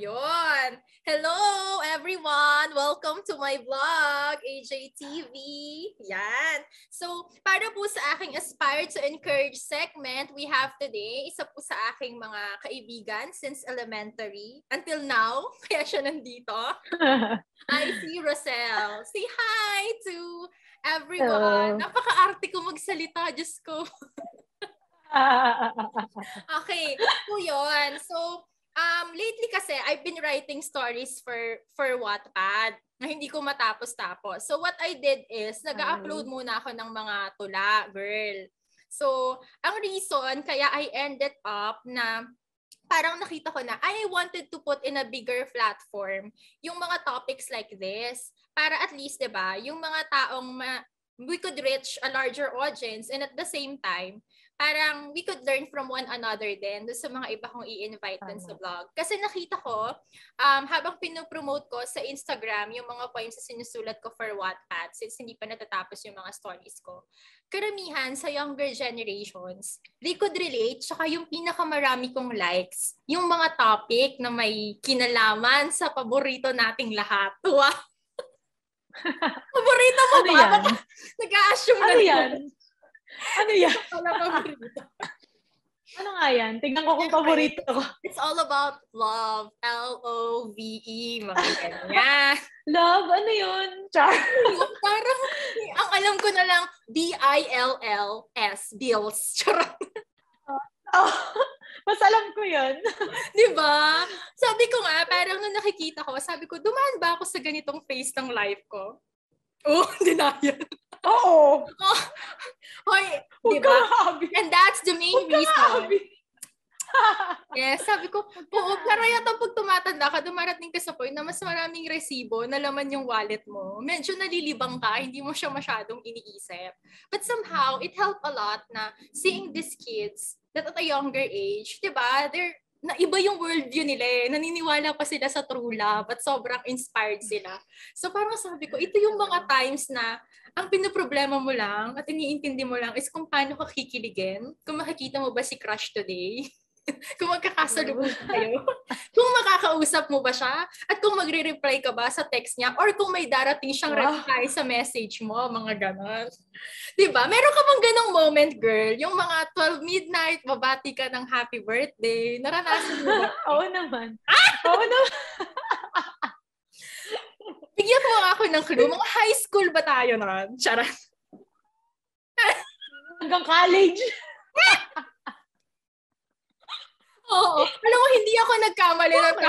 Ayun. Hello, everyone! Welcome to my vlog, AJTV. Yan. So, para po sa aking Aspire to Encourage segment, we have today isa po sa aking mga kaibigan since elementary. Until now, kaya siya nandito. I see Rosel. Say hi to everyone. Napaka-arte ko magsalita, Diyos ko. Okay, so yun. So, lately kasi, I've been writing stories for Wattpad na hindi ko matapos-tapos. So, what I did is, nag-upload muna ako ng mga tula, girl. So, ang reason, kaya I ended up na parang nakita ko na I wanted to put in a bigger platform yung mga topics like this. Para at least, diba, yung mga taong we could reach a larger audience and at the same time, parang we could learn from one another din doon sa mga iba kong i-invite din sa vlog. Kasi nakita ko, habang pinopromote ko sa Instagram yung mga poems na sinusulat ko for Wattpad, since hindi pa natatapos yung mga stories ko, karamihan sa younger generations, they could relate, tsaka yung pinakamarami kong likes, yung mga topic na may kinalaman sa paborito nating lahat. Wow! Paborito mo ano ba? Yan? Nag-a-assume na yan? Ano yan? Ano nga yan? Tignan ko kung paborito ko. It's all about love. L-O-V-E. Mga ganyan. Love? Ano yun? Char? Parang, ang alam ko na lang, B-I-L-L-S. Bills. Charot. Oh, mas alam ko yun. Diba? Sabi ko nga, parang nung nakikita ko, sabi ko, dumaan ba ako sa ganitong phase ng life ko? Oh, denial. Oo. Oh, hoy, diba? And that's the main reason. Yes, sabi ko, oo, pero yata pag tumatanda ka, dumarating ka sa point na mas maraming resibo na laman yung wallet mo. Medyo nalilibang ka, hindi mo siya masyadong iniisip. But somehow, it helped a lot na seeing these kids that at a younger age, diba, na iba yung worldview nila eh. Naniniwala pa sila sa true love at sobrang inspired sila. So parang sabi ko, ito yung mga times na ang pinoproblema mo lang at iniintindi mo lang is kung paano ka kikiligin. Kung makikita mo ba si crush today. Kung magkakasalubong kayo. Kung makakausap mo ba siya. At kung magre-reply ka ba sa text niya. Or kung may darating siyang reply sa message mo. Mga ganon. Diba? Meron ka bang ganong moment, girl? Yung mga 12 midnight, babati ka ng happy birthday. Naranasan mo ba? Oo naman. Oo naman. Bigyan mo ako ng clue. Mga high school ba tayo na? Charot. Hanggang college. Oo. Alam mo, hindi ako nagkamali ng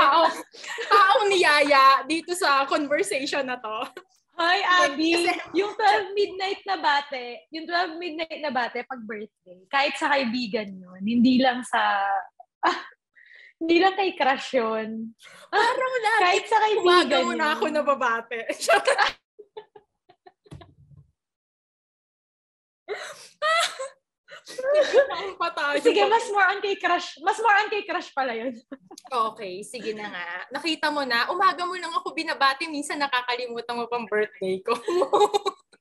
taong niyaya dito sa conversation na to. Hi, Abby. Yung 12 midnight na bate pag birthday, kahit sa kaibigan yun, hindi lang kay crush yun. Parang lagi, kahit sa kaibigan mo na ako nababate. Sige, mas more on kay crush. Mas more on kay crush pala yun. Okay, sige na nga. Nakita mo na, umaga mo lang ako binabati, minsan nakakalimutan mo pang birthday ko.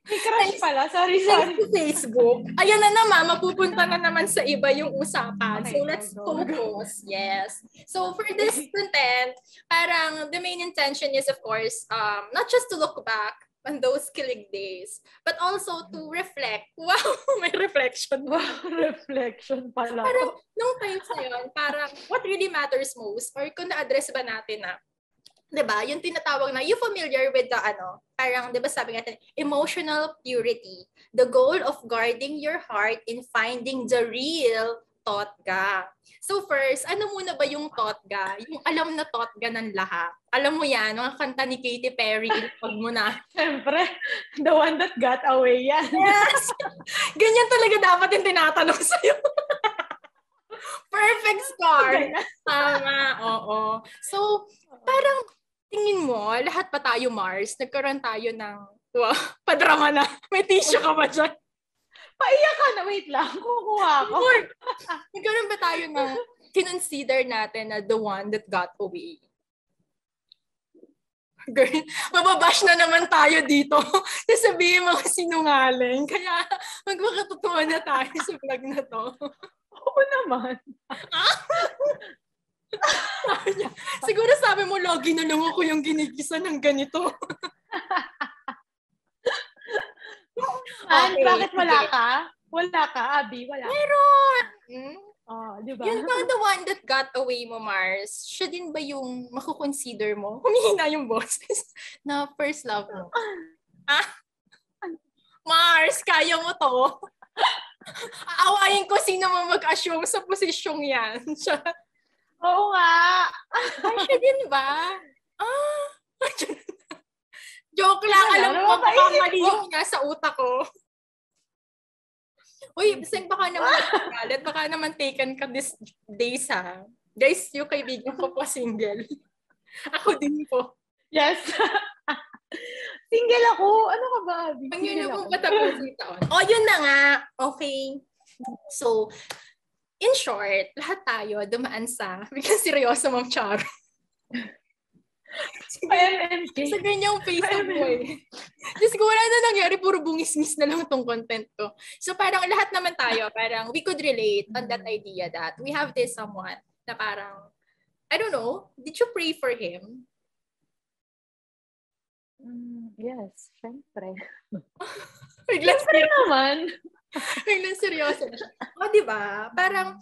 Kay crush pala. Sorry. Facebook. Ayan na naman, mapupunta na naman sa iba yung usapan. Okay, so let's focus. Yes. So for this content, parang the main intention is of course, not just to look back on those kilig days, but also to reflect. Wow, may reflection. Wow, reflection pala. Parang, nung times na yun, parang what really matters most, or kung na-address ba natin na, diba, yung tinatawag na, you familiar with the, parang, diba sabi natin, emotional purity, the goal of guarding your heart in finding the real totga. So first, ano muna ba yung totga? Yung alam na totga ng lahat. Alam mo yan, mga kanta ni Katy Perry, pag mo na. Siyempre, the one that got away yan. Yes! Ganyan talaga dapat yung tinatanong sa'yo. Perfect score. Tama, oo. So, parang tingin mo, lahat pa tayo Mars, nagkaroon tayo ng, wow, padrama na. May tissue ka ba dyan? Paiyak ka na, wait lang. Kukuha ko. Nagkaroon ba tayo ng kinonsider natin na the one that got away? Girl, mababash na naman tayo dito. Sasabihin mga sinungaling. Kaya magmakatutuwa na tayo sa vlog na to. Oo naman. Sabi niya, siguro sabi mo, lagi na lang ako yung ginigisa ng ganito. Okay, bakit wala ka? Wala ka, Abby? Wala ka? Meron! Oh, di ba? Yun ba the one that got away mo, Mars? Siya din ba yung makukonsider mo? Humihina yung boses na first love mo. Mars, kaya mo to. Aawayin ko sino mo mag-assume sa posisyong yan. Oo nga. Siya din ba? Joke lang. Alam mo, baka mali yung nasa utak ko. Uy, baka naman galit. Baka naman taken ka this days, ha? Guys, yung kaibigan ko po single. Ako din po. Yes. Single ako. Ano ka ba, Abby? Ang yun yung patapos yung taon. Yun na nga. Okay. So, in short, lahat tayo dumaan sa biglang seryoso, Ma'am Charo. Sa ganyang face of boy. Diyos ko, wala na nangyari. Puro bungis-ngis na lang itong content to. So, parang lahat naman tayo, parang we could relate on that idea that we have this someone na parang, I don't know, did you pray for him? Yes, syempre. Biglang naman. Biglang seryoso na siya. Diba? Parang,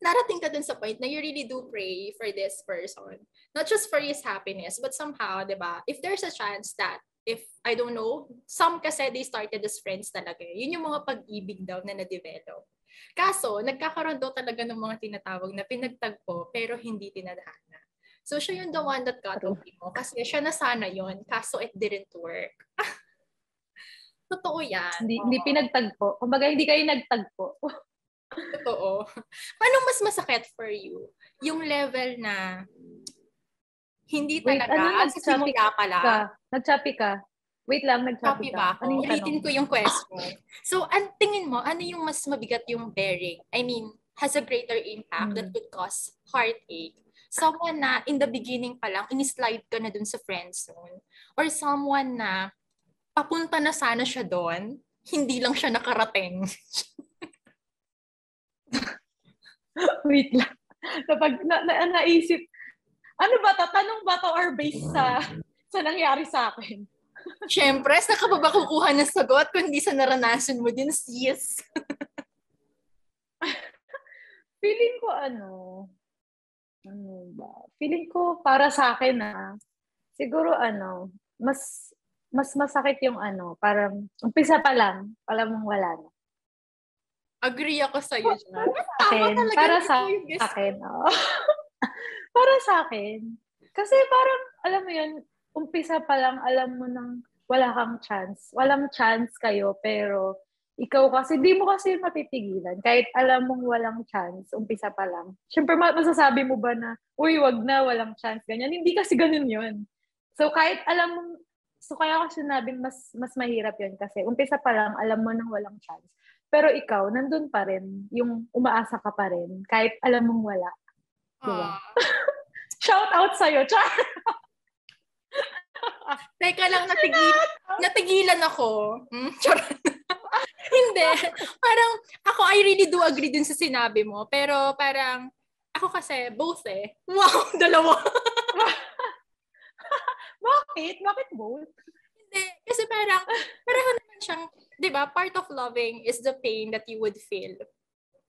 narating ka dun sa point na you really do pray for this person. Not just for his happiness, but somehow, diba, if there's a chance that, if, I don't know, some kasi they started as friends talaga. Yun yung mga pag-ibig daw na na-develop. Kaso, nagkakaroon daw talaga ng mga tinatawag na pinagtagpo, pero hindi tinadhana. So, siya yung the one that got away mo. Kasi siya na sana yun, kaso it didn't work. Totoo yan. Hindi pinagtagpo. Kumbaga, hindi kayo nagtagpo. Totoo. Paano mas masakit for you? Yung level na hindi talaga, nagsimula pa lang. Nagchapi ka. Wait lang, nagchapi ka. Ano yung ulitin ko yung question. So, tingin mo, ano yung mas mabigat yung bearing? I mean, has a greater impact that could cause heartache? Someone na in the beginning pa lang, in-slide ka na dun sa friend zone? Or someone na papunta na sana siya doon, hindi lang siya nakarating? Wait lang. Kapag naisip, ano ba to? Tanong ba to or based sa nangyari sa akin? Siyempre, saan ka pa ba kukuha ng sagot kung hindi sa naranasan mo din, sis? Feeling ko Feeling ko para sa akin siguro mas masakit yung parang umpisa pa lang, alam mong wala na. Agree ako sa iyo dyan. Para sa akin. Para sa akin. Kasi parang, alam mo yun, umpisa pa lang, alam mo nang wala kang chance. Walang chance kayo, pero ikaw kasi, di mo kasi mapipigilan. Kahit alam mong walang chance, umpisa pa lang. Siyempre, masasabi mo ba na, uy, wag na, walang chance, ganyan. Hindi kasi ganun yun. So, kahit alam mong, kaya ko sinabing mas mahirap yun kasi umpisa pa lang, alam mo nang walang chance. Pero ikaw, nandun pa rin, yung umaasa ka pa rin, kahit alam mong wala. Diba? Shout out sa'yo, Char! Teka lang, natigilan ako. Char. Hindi. Parang, ako, I really do agree din sa sinabi mo. Pero parang, ako kasi, both eh. Wow, dalawa. Bakit? Bakit both? Hindi. Kasi parang naman siyang, di ba, part of loving is the pain that you would feel.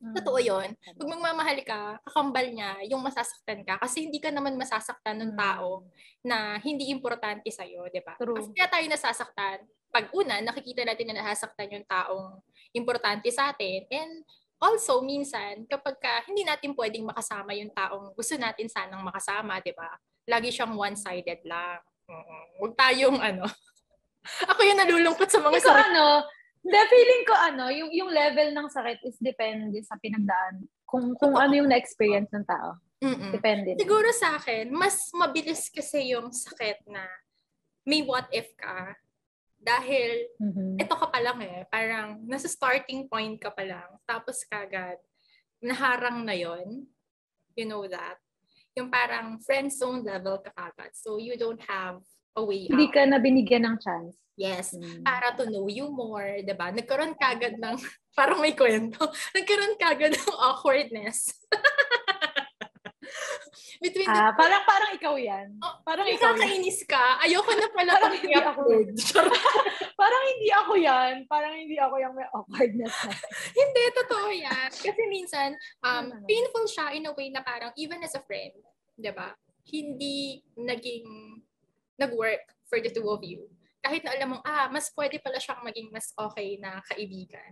Totoo yun. Pag magmamahal ka, kakambal niya, yung masasaktan ka. Kasi hindi ka naman masasaktan ng tao na hindi importante sa'yo, di ba? Kasi kaya tayo nasasaktan. Pag una, nakikita natin na nasasaktan yung taong importante sa atin. And also, minsan, kapag hindi natin pwedeng makasama yung taong gusto natin sanang makasama, di ba? Lagi siyang one-sided lang. Huwag tayong Ako yung nalulungkot sa mga sakit. Feeling ko yung level ng sakit is depende sa pinagdaan. Kung ano yung na-experience ng tao. Depende. Siguro sa akin, mas mabilis kasi yung sakit na may what if ka. Dahil, ito ka pa lang parang nasa starting point ka pa lang. Tapos kagad, naharang na yon. You know that? Yung parang friend zone level ka kagad. So, you don't have a way out. Hindi ka na binigyan ng chance. Yes, para to know you more, diba? Nagkaroon kagad ng, parang may kwento, nagkaroon kagad ng awkwardness. Between parang ikaw yan. Parang ikaw yan. Nakakainis ka. Ayoko na pala parang hindi ako. parang hindi ako yan. Parang hindi ako yung may awkwardness na. Hindi, totoo yan. Kasi minsan, painful siya in a way na parang even as a friend, diba? Hindi nag-work for the two of you. Kahit na alam mong, mas pwede pala siyang maging mas okay na kaibigan.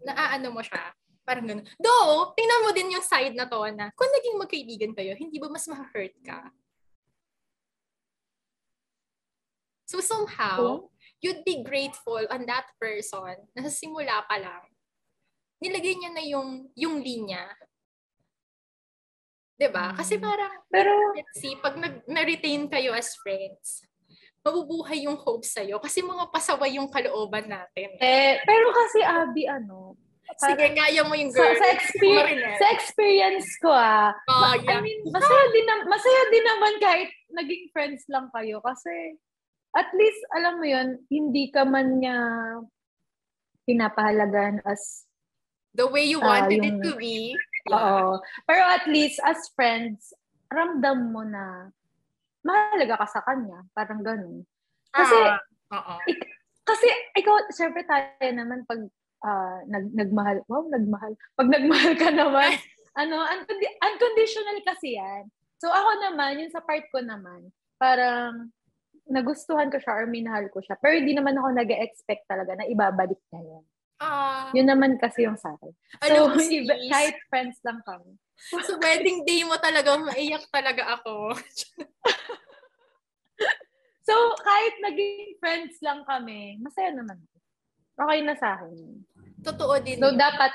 Naaano mo siya. Parang gano'n. Though, tingnan mo din yung side na to na kung naging magkaibigan kayo, hindi ba mas ma-hurt ka? So somehow, you'd be grateful on that person na sa simula pa lang, nilagay niya na yung linya. Diba? Kasi parang, let's see, pag na-retain kayo as friends, mabubuhay yung hope sa'yo kasi mga pasaway yung kalooban natin. Pero kasi, Abby, sige, kaya mo yung girl. Sa experience ko, yeah. I mean, masaya din naman kahit naging friends lang kayo kasi at least, alam mo yun, hindi ka man niya pinapahalagan as the way you wanted it to be. Oo. Pero at least, as friends, ramdam mo na mahalaga ka sa kanya. Parang ganun. Kasi, kasi ikaw, syempre tayo naman pag nagmahal. Pag nagmahal ka naman, unconditional kasi yan. So ako naman, yung sa part ko naman, parang nagustuhan ko siya or minahal ko siya. Pero hindi naman ako nag-expect talaga na ibabalik niya yan. Yun naman kasi yung sa akin. So, kahit friends lang kami. So, wedding day mo talaga, maiyak talaga ako. So, kahit naging friends lang kami, masaya naman. Okay na sa akin. Totoo din. So, dapat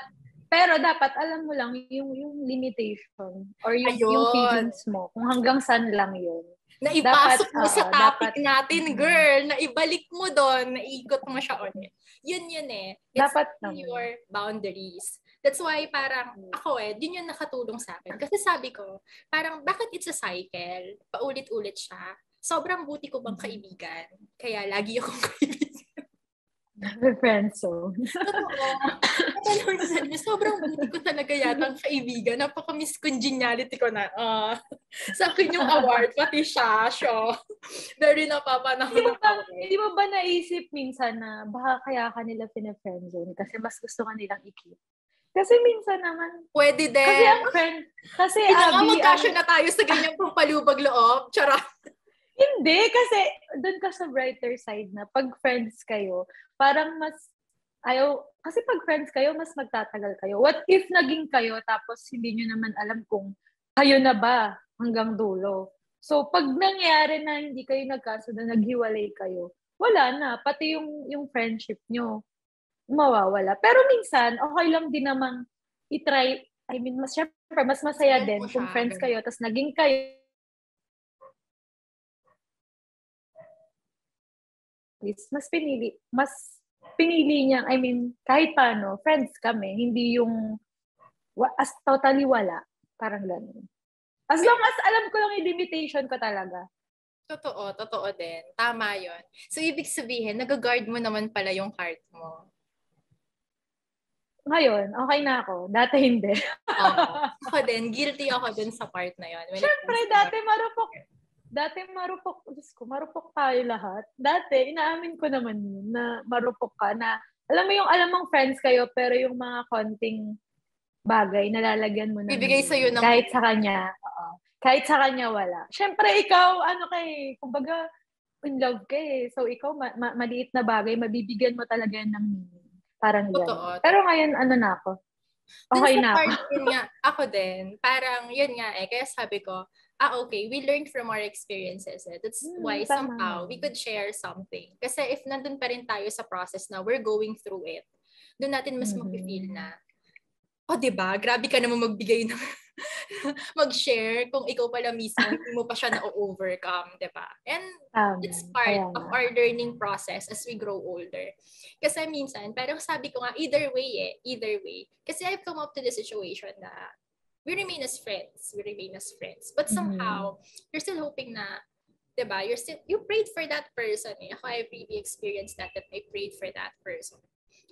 alam mo lang yung limitation or yung feelings mo. Kung hanggang saan lang yun. Naipasok mo sa topic natin, girl. Naibalik mo doon. Naikot mo siya ulit. Yun eh. It's dapat your boundaries. That's why parang ako yun yung nakatulong sa akin. Kasi sabi ko, parang bakit it's a cycle? Paulit-ulit siya. Sobrang buti ko bang kaibigan? Kaya lagi akong kaibigan. Friendzone. Sobrang buti ko talaga yatang kaibigan. Napaka-miss congeniality ko na. Sa akin yung award, pati siya. Very napapanahon ako. Hindi mo ba naisip minsan na baka kaya ka nila pina-friendzone kasi mas gusto ka nilang i-keep? Kasi minsan naman. Pwede din. Kasi ang friend. Kasi magkasya na tayo sa ganyang pampalubag loob. Charot. Hindi, kasi doon ka sa brighter side na pag friends kayo, parang kasi pag friends kayo, mas magtatagal kayo. What if naging kayo tapos hindi nyo naman alam kung kayo na ba hanggang dulo? So, pag nangyari na hindi kayo nagkasundo, naghiwalay kayo, wala na. Pati yung friendship nyo, mawawala. Pero minsan, okay lang din namang i-try. I mean, syempre, mas masaya din kung friends kayo, tapos naging kayo, mas pinili niya, I mean, kahit paano, friends kami, hindi yung as totally wala. Parang ganun. As long as alam ko lang yung limitation ko talaga. Totoo din. Tama yon. So, ibig sabihin, nag-guard mo naman pala yung heart mo. Ngayon, okay na ako. Dati hindi. Ako din. Guilty ako din sa part na yon. Siyempre, dati marupok tayo lahat. Dati, inaamin ko naman yun na marupok ka na, alam mong friends kayo, pero yung mga konting bagay, nalalagyan mo na. Bibigay sa'yo ng... Kahit sa kanya, kahit sa kanya, wala. Siyempre, ikaw, kumbaga, in love ka eh. So, ikaw, maliit na bagay, mabibigyan mo talaga yan ng meaning. Parang gano'n. Pero ngayon, na ako? Okay na ako. Ako din. Parang, yun nga kaya sabi ko, okay, we learned from our experiences. That's why somehow we could share something. Kasi if nandun pa rin tayo sa process na we're going through it, doon natin mas mag-feel na, diba? Grabe ka naman magbigay ng mag-share kung ikaw pala mismo hindi mo pa siya na-overcome, diba? And it's part of our learning process as we grow older. Kasi minsan, parang sabi ko nga, either way. Kasi I've come up to the situation na we remain as friends. But somehow, you're still hoping na, diba, you prayed for that person. Ako, I've really experienced that I prayed for that person.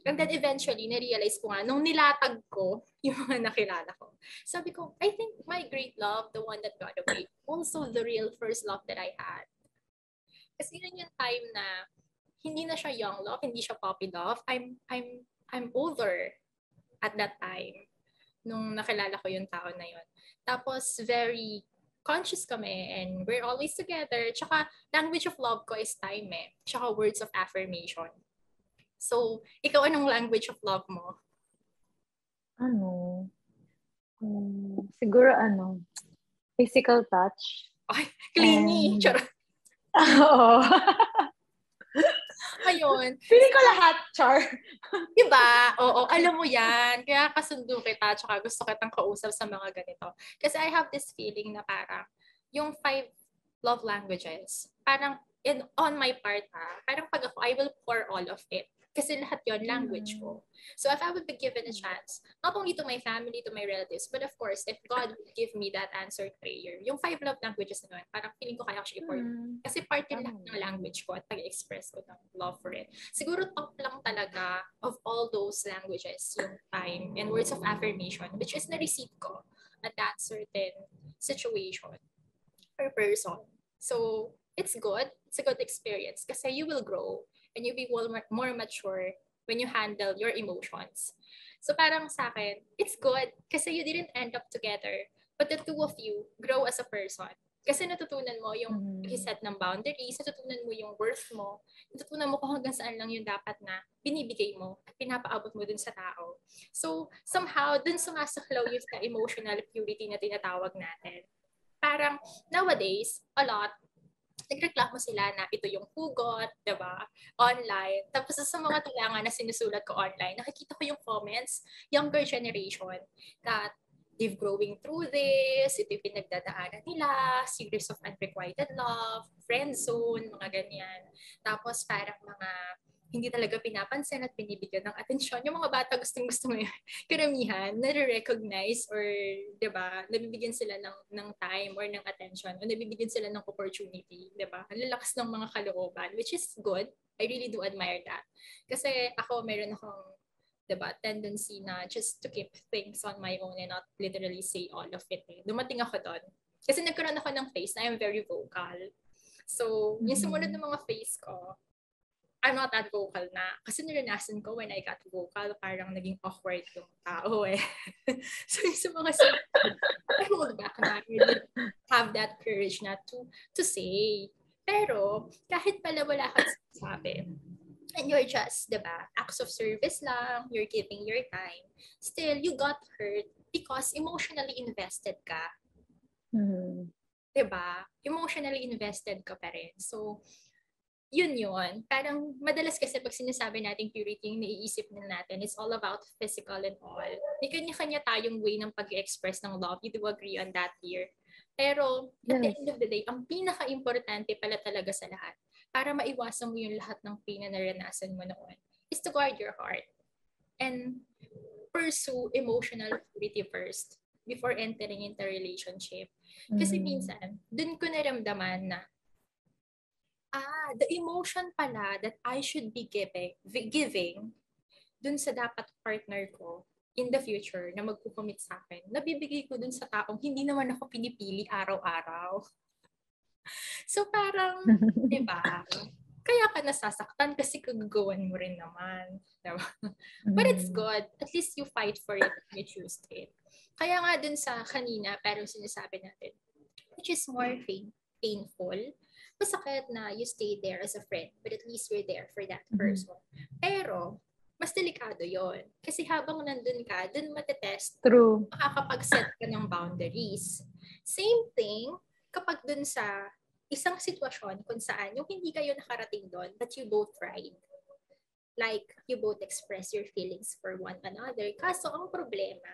And then eventually, na-realize ko nga, nung nilatag ko yung mga nakilala ko, sabi ko, I think my great love, the one that got away, also the real first love that I had. Kasi yun yung time na hindi na siya young love, hindi siya puppy love. I'm older at that time nung nakilala ko yung tao na yun. Tapos very conscious kami and we're always together. Tsaka language of love ko is time eh. Tsaka words of affirmation. So, ikaw anong language of love mo? Siguro physical touch. Ay, clingy. Charot. Oo. Ayun. Feeling ko lahat, Char. Diba? Oo, alam mo yan. Kaya kasundo kita, tsaka gusto kitang kausap sa mga ganito. Kasi I have this feeling na parang yung 5 love languages, parang on my part parang pag ako, I will pour all of it. Kasi lahat yon language ko. So if I would be given a chance, not only to my family, to my relatives, but of course, if God would give me that answered prayer, yung 5 love languages na yun, parang feeling ko kaya ko siya i-pour. Kasi part yun lahat ng language ko at pag-express ko ng love for it. Siguro top lang talaga of all those languages, yung time and words of affirmation, which is na-receive ko at that certain situation or person. So, it's good. It's a good experience kasi you will grow and you'll be more mature when you handle your emotions. So parang sa akin, it's good kasi you didn't end up together, but the two of you grow as a person. Kasi natutunan mo yung set ng boundaries, natutunan mo yung worth mo, natutunan mo kung hanggang saan lang yung dapat na binibigay mo at pinapaabot mo dun sa tao. So somehow, dun sumasaklaw yung sa emotional purity na tinatawag natin. Parang nowadays, a lot, nagreklamo sila na ito yung hugot, diba? Online. Tapos sa mga talangan na sinusulat ko online, nakikita ko yung comments, younger generation, that they've growing through this, ito yung pinagdadaanan nila, series of unrequited love, friend zone, mga ganyan. Tapos parang mga hindi talaga pinapansin at binibigyan ng atensyon. Yung mga bata gustong-gusto mo yun, karamihan, nare-recognize or, di ba, nabibigyan sila ng time or ng attention o nabibigyan sila ng opportunity, di ba? Ang lalakas ng mga kalooban, which is good. I really do admire that. Kasi ako, meron akong, di ba, tendency na just to keep things on my own and not literally say all of it. Dumating ako doon. Kasi nagkaroon ako ng phase na I'm very vocal. So, yung sumunod ng mga phase ko, I'm not that vocal na. Kasi naranasan ko when I got vocal, parang naging awkward yung tao eh. So yung sa mga I hold back na. I really have that courage na to say. Pero kahit pala wala kang sabi, and you're just, diba, acts of service lang, you're giving your time, still, you got hurt because emotionally invested ka. Diba? Emotionally invested ka pa rin. So, yun. Parang madalas kasi pag sinasabi natin purity, yung naiisip na natin, it's all about physical and all. May kanya-kanya tayong way ng pag-express ng love. You do agree on that here. Pero at the end of the day, ang pinaka-importante pala talaga sa lahat, para maiwasan mo yung lahat ng pain na naranasan mo noon, is to guard your heart and pursue emotional purity first before entering into a relationship. Kasi minsan, dun ko naramdaman na the emotion pala that I should be giving dun sa dapat partner ko in the future na magkukomit sa akin, nabibigay ko dun sa taong hindi naman ako pinipili araw-araw. So parang, di ba? Kaya ka nasasaktan kasi kagagawan mo rin naman. Diba? But it's good. At least you fight for it and you choose it. Kaya nga dun sa kanina, pero sinasabi natin, which is more painful, masakit na you stay there as a friend, but at least you're there for that person. Pero, mas delikado yon. Kasi habang nandun ka, dun matetest, makakapag-set ka ng boundaries. Same thing, kapag dun sa isang sitwasyon kung saan yung hindi kayo nakarating doon, but you both tried. Like, you both express your feelings for one another. Kaso, ang problema,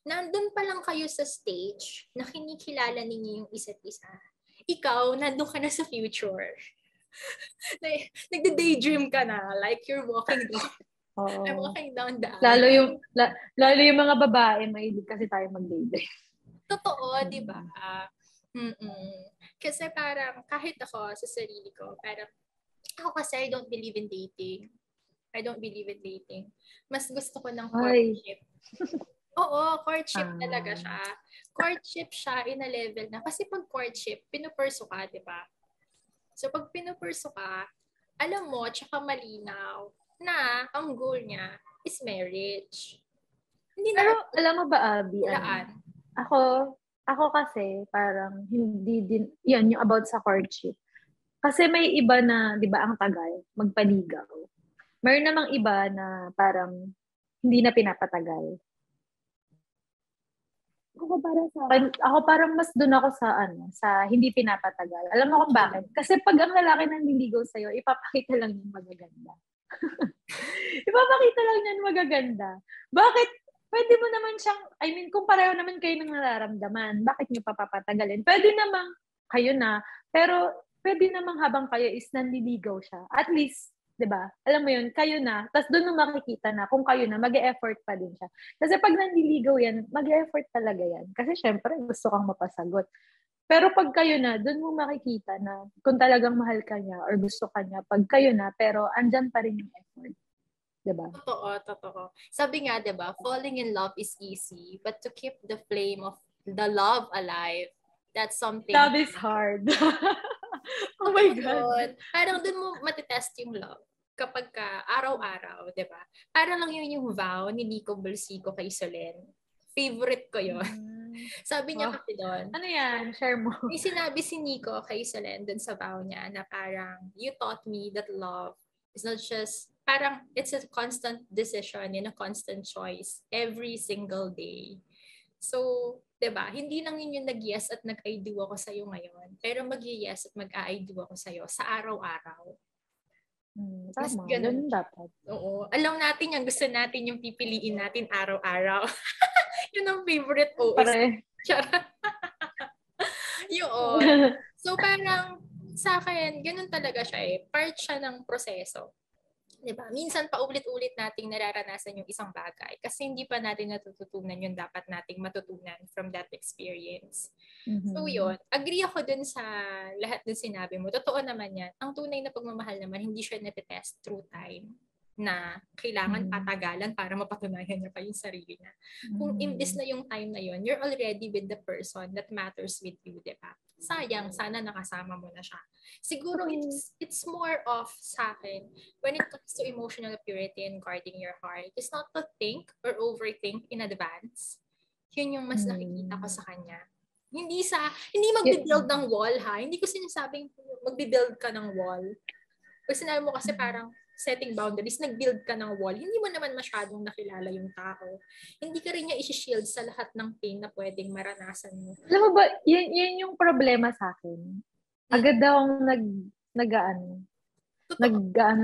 nandun pa lang kayo sa stage na kinikilala ninyo yung isa't isa. Ikaw, nandun ka na sa future. Nagde-daydream ka na, like you're walking down. I'm walking down the aisle. Lalo yung mga babae, mahilig kasi tayo mag-daydream. Totoo, di ba? Kasi parang kahit ako sa sarili ko, parang ako kasi I don't believe in dating. I don't believe in dating. Mas gusto ko ng Ay. courtship. Oo, courtship talaga siya. Courtship siya in a level na, kasi pag courtship, pinupurso ka, di ba? So pag pinupurso ka, alam mo, tsaka malinaw, na ang goal niya is marriage. Hindi na. Pero alam mo ba, Abby, Laan. ako kasi parang hindi din, yan yung about sa courtship. Kasi may iba na, di ba, ang tagal, magpaligaw. Meron namang iba na parang hindi na pinapatagal. Ako parang mas doon ako sa hindi pinapatagal. Alam mo kung bakit? Kasi pag ang lalaki nang niligaw sa'yo, ipapakita lang yung magaganda. Ipapakita lang yan magaganda. Bakit? Pwede mo naman siyang, kung pareho naman kayo ng nararamdaman, bakit niyo papapatagalin? Pwede namang kayo na, pero pwede namang habang kayo is nanliligaw siya. At least, 'di ba? Alam mo 'yun, kayo na. Tapos doon mo makikita na kung kayo na, mag-e-effort pa din siya. Kasi pag nanliligaw yan, mag-e-effort talaga yan. Kasi syempre, gusto kang mapasagot. Pero pag kayo na, doon mo makikita na kung talagang mahal ka niya or gusto ka niya, pag kayo na, pero andyan pa rin yung effort. 'Di ba? Totoo. Sabi nga, 'di ba, falling in love is easy, but to keep the flame of the love alive, that's something. Love is hard. Oh my God. Parang dun mo matitest yung love kapag ka araw-araw, 'di ba? Parang lang yun yung vow ni Nico Bolsico kay Solen. Favorite ko yun. Sabi niya kasi doon. Ano yan? Share mo. May sinabi si Nico kay Solen dun sa vow niya na parang, you taught me that love is not just, parang it's a constant decision and a constant choice every single day. So, 'di ba? Hindi lang yun yung nag-yes at nag-I do ako sa iyo ngayon, pero mag-yes at mag-I do ako sa iyo sa araw-araw. Tama, ganun dapat. Oo. Alam natin yan, gusto natin yung pipiliin natin araw-araw. Yun ang favorite OS. Pare. Yun. So, parang sa akin, ganun talaga siya eh. Part siya ng proseso. Diba? Minsan paulit-ulit nating nararanasan yung isang bagay kasi hindi pa natin natututunan yung dapat nating matutunan from that experience. Mm-hmm. So yun, agree ako dun sa lahat ng sinabi mo. Totoo naman yan. Ang tunay na pagmamahal naman, hindi siya natitest through time na kailangan patagalan para mapatunayan niya pa yung sarili niya. Kung imbis na yung time na yun, you're already with the person that matters with you, diba? Sayang, sana nakasama mo na siya. Siguro it's more of sa akin, when it comes to emotional purity and guarding your heart, it's not to think or overthink in advance. Yun yung mas nakikita ko sa kanya. Hindi magbibuild ng wall, ha? Hindi ko sinasabing magbibuild ka ng wall. Pag sinabi mo kasi parang setting boundaries, nag-build ka ng wall, hindi mo naman masyadong nakilala yung tao. Hindi ka rin niya isi-shield sa lahat ng pain na pwedeng maranasan mo. Alam mo ba, yan yung problema sa akin. Agad akong nag-ano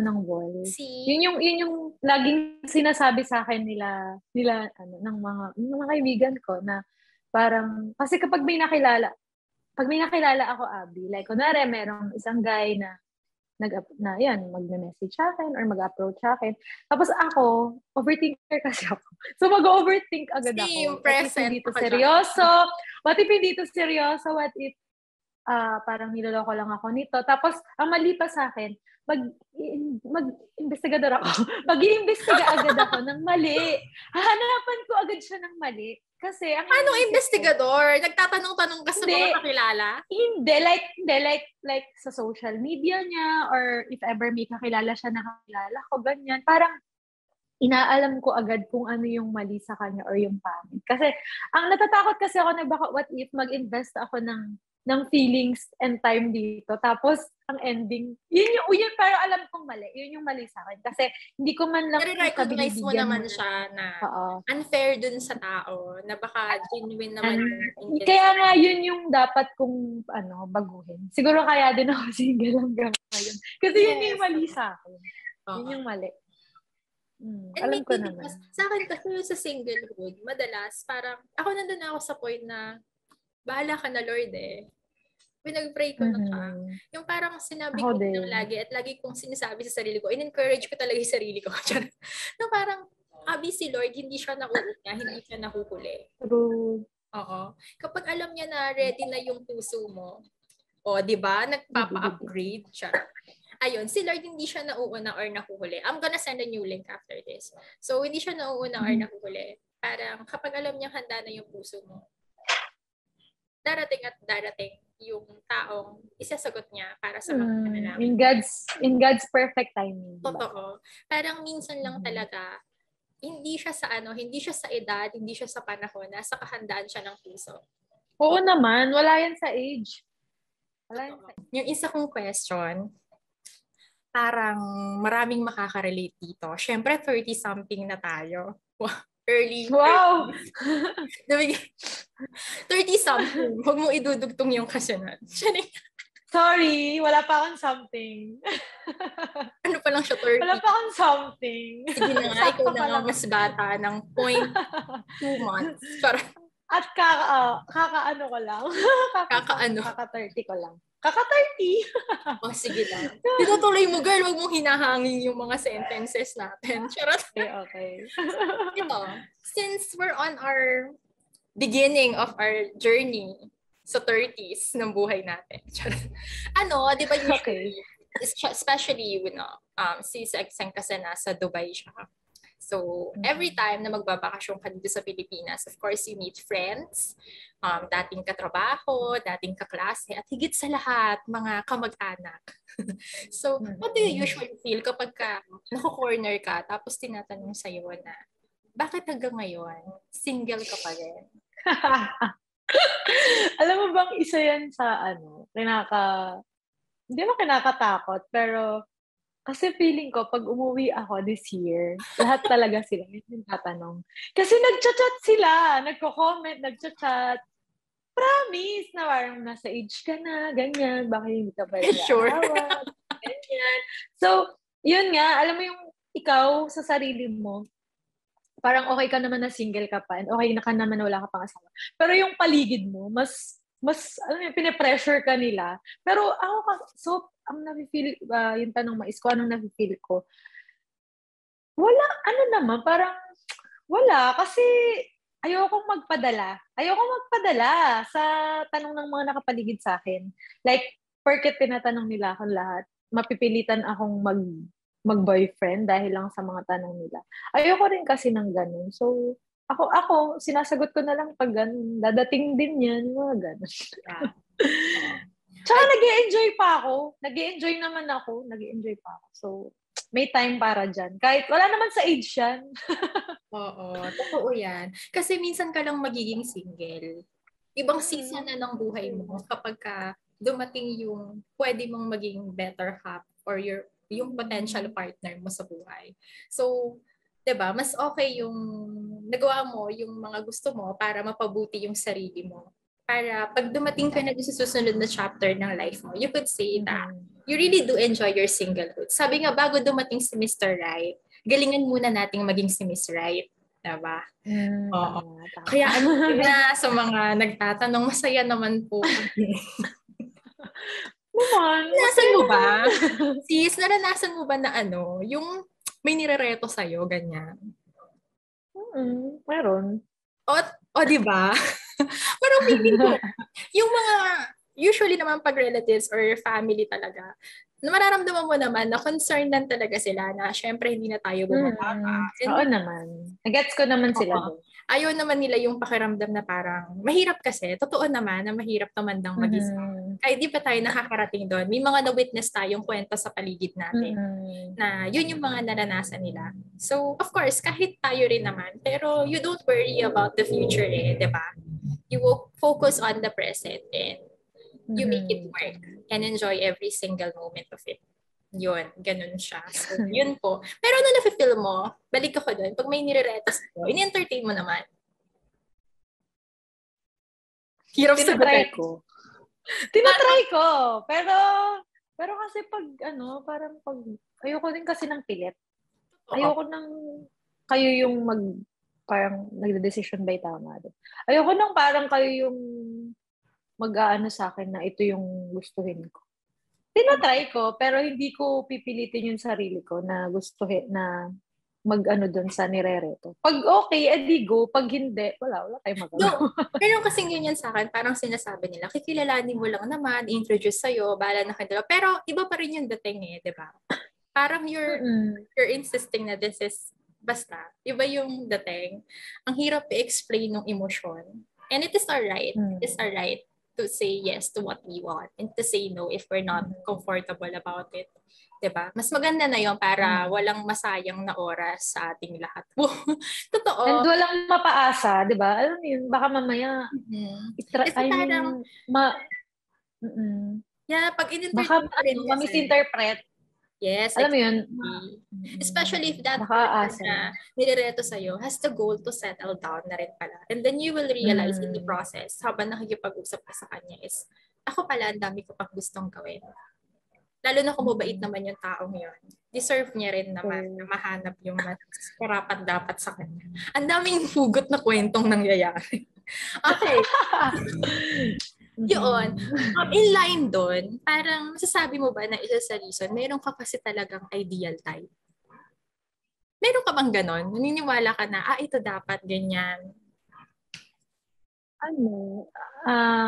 ng wall. Yun yung laging sinasabi sa akin nila ng mga kaibigan ko na parang, kasi kapag may nakilala ako, Abby, like, kunwari, merong isang guy na mag-message sa akin or mag-approach sa akin. Tapos ako, overthinker kasi ako. So mag-overthink agad ako. What if hindi to seryoso? What if parang niloloko lang ako nito? Tapos, ang mali pa sa akin, mag-investigador ako. Mag-iimbestiga agad ako ng mali. Hahanapan ko agad siya ng mali. Kasi, anong investigador? Nagtatanong-tanong ka sa mga kakilala? Hindi. Like sa social media niya or if ever may kakilala siya na kakilala ko, ganyan. Parang, inaalam ko agad kung ano yung mali sa kanya or yung pangit. Kasi, ang natatakot kasi ako na baka what if mag-invest ako ng feelings and time dito. Tapos, ang ending, yun pero alam kong mali. Yun yung mali sa akin. Kasi, hindi ko man lang recognize mo naman siya na unfair dun sa tao, na baka genuine naman yung kaya nga, yun yung dapat kong baguhin. Siguro kaya din ako single hanggang ngayon. Kasi yun yung mali sa akin. Yun yung mali. Alam ko naman. Sa akin kasi sa singlehood, madalas, parang, ako nandun ako sa point na, bahala ka na, Lord eh. Pinag-pray ko na siya. Yung parang sinabi ko lang lagi at lagi kong sinasabi sa sarili ko, in-encourage ko talaga yung sarili ko. No, parang, si Lord, hindi siya nakuuna, hindi siya nahuhuli. True. Oo. Kapag alam niya na ready na yung puso mo, di ba, nagpapa-upgrade siya. ayun, si Lord hindi siya nauuna or nahuhuli. I'm gonna send a new link after this. So, hindi siya nauuna or nahuhuli. Parang kapag alam niya handa na yung puso mo, darating at darating yung taong isasagot niya para sa mga panalangin. In God's perfect timing. Totoo. Parang minsan lang talaga, hindi siya sa hindi siya sa edad, hindi siya sa panahon, nasa kahandaan siya ng puso. Oo naman, wala yan sa age. Yung isa kong question, parang maraming makaka-relate dito. Syempre, 30-something na tayo. Early. Wow! 30-something. Huwag mo idudugtong yung kasunod. Sorry, wala pa akong something. Ano pa lang siya, 30? Wala pa akong something. Sige na nga, ikaw na nga mas bata ng 0.2 months. At kaka-ano ko lang. Kaka-30 ko lang. Kaka-30. Sige lang. Tinutuloy mo, girl. Huwag mong hinahangin yung mga sentences natin. Charot. Okay. Ito, since we're on our beginning of our journey sa 30s ng buhay natin. Charot. Di ba usually, especially, si Seng kasi nasa Dubai siya. So, every time na magbabakasyon ka dito sa Pilipinas, of course, you meet friends, dating katrabaho, dating kaklase, at higit sa lahat, mga kamag-anak. So, what do you usually feel kapag nako-corner ka, tapos tinatanong sa'yo na, bakit hanggang ngayon, single ka pa rin? Alam mo bang isa yan sa hindi mo kinakatakot, pero kasi feeling ko, pag umuwi ako this year, lahat talaga sila yung tatanong. Kasi nagchat-chat sila, nagko-comment, nagchat-chat. Promise na parang nasa age ka na, ganyan, bakit hindi ka ba Sure. Ganyan. So, yun nga, alam mo yung ikaw sa sarili mo, parang okay ka naman na single ka pa, and okay na ka naman na wala ka pang asawa. Pero yung paligid mo, mas pine-pressure ka nila. Pero ako, ang nafe-feel, yung tanong mais ko, anong nafe-feel ko? Wala, parang, wala. Kasi, ayokong magpadala sa tanong ng mga nakapaligid sa akin. Like, porket tinatanong nila akong lahat, mapipilitan akong mag-boyfriend dahil lang sa mga tanong nila. Ayoko rin kasi ng ganun. So, ako, sinasagot ko na lang pag ganun. Dadating din yan, mga ganun. Tsaka nag-e-enjoy pa ako. Nag-e-enjoy naman ako. Nag-e-enjoy pa ako. So, may time para dyan. Kahit wala naman sa age yan. Oo, totoo yan. Kasi minsan ka lang magiging single. Ibang season na ng buhay mo kapag dumating yung pwede mong maging better half or yung potential partner mo sa buhay. So, 'di ba, mas okay yung nagawa mo yung mga gusto mo para mapabuti yung sarili mo. Para pag dumating ka na sa susunod na chapter ng life mo, you could say that you really do enjoy your singlehood. Sabi nga, bago dumating si Mr. Right, galingan muna nating maging si Miss Right. Diba? Oo. Kaya na sa mga nagtatanong, masaya naman po. Naranasan mo ba? Sis, naranasan mo ba na yung may nirereto sa'yo, ganyan? Meron. O di ba? Pero feeling ko, yung mga, usually naman pag relatives or family talaga, mararamdaman mo naman na concerned lang talaga sila na syempre hindi na tayo bumabata. Oo naman. Nagets ko naman sila doon. Ayaw naman nila yung pakiramdam na parang mahirap kasi. Totoo naman na mahirap tumandang mag-isa. Kahit di pa tayo nakakarating doon. May mga na-witness tayong kwento sa paligid natin na yun yung mga naranasan nila. So, of course, kahit tayo rin naman. Pero you don't worry about the future di ba? You will focus on the present and you make it work and enjoy every single moment of it. Yun, ganun siya. So, yun po. Pero ano nafe-feel mo, balik ako doon, pag may nire-retos ko, ini-entertain mo naman. Hirap sa Tinatry ko. Pero kasi parang ayoko din kasi ng pilit. Ayoko ng kayo yung parang nagde-decision by tama. Ayoko nang parang kayo yung mag-aano sa akin na ito yung gustuhin ko. Tinatry ko, pero hindi ko pipilitin yung sarili ko na gustuhin na mag-ano dun sa nirereto. Pag okay, edi go. Pag hindi, wala tayong magagawa. No, pero kasing ganyan sa akin, parang sinasabi nila, kikilalanin mo lang naman, introduce sa'yo, bahala na kayo. Pero iba pa rin yung dating di ba? Parang you're insisting na this is, basta, iba yung dating. Ang hirap i-explain ng emosyon. And it is alright. It is alright to say yes to what we want and to say no if we're not comfortable about it. Diba? Mas maganda na yun para walang masayang na oras sa ating lahat. Totoo. And walang mapaasa, di ba? Alam mo yun, baka mamaya, pag in-interview baka ma-misinterpret. Yes. Alam mo yun? Especially if that person na nirereto sa'yo has the goal to settle down na rin pala. And then you will realize in the process, habang nakikipag-usap ka sa kanya is, ako pala, ang dami ko pang gustong gawin. Lalo na kung mabait naman yung taong yun. Deserve niya rin naman na mahanap yung mas karapat dapat sa kanya. Ang daming hugot na kwentong nangyayari. Okay. Yun. In line doon, parang masasabi mo ba na isa sa reason, meron ka kasi talagang ideal type? Meron ka bang ganon? Naniniwala ka na, ito dapat, ganyan?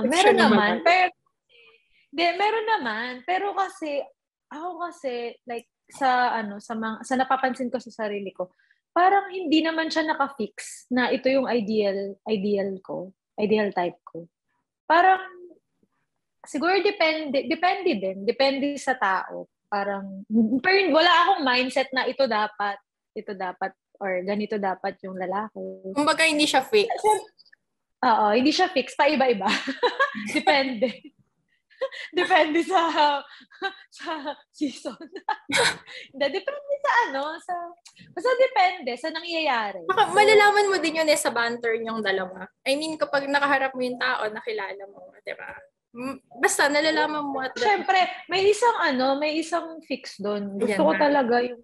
Meron naman. Meron naman. Pero kasi, ako kasi, like, sa napapansin ko sa sarili ko, parang hindi naman siya naka-fix na ito yung ideal type ko. Parang, siguro depende din. Depende sa tao. Parang, pero wala akong mindset na ito dapat, or ganito dapat yung lalaki. Kumbaga, hindi siya fix. Oo, hindi siya fix. Paiba-iba. Depende. Depende sa season. Depende basta depende sa nangyayari. Malalaman mo din yun sa banter niyong dalawa. I mean, kapag nakaharap mo yung tao, nakilala mo, di ba? Basta nalalaman mo at syempre, may isang fix doon. Gusto ko talaga yung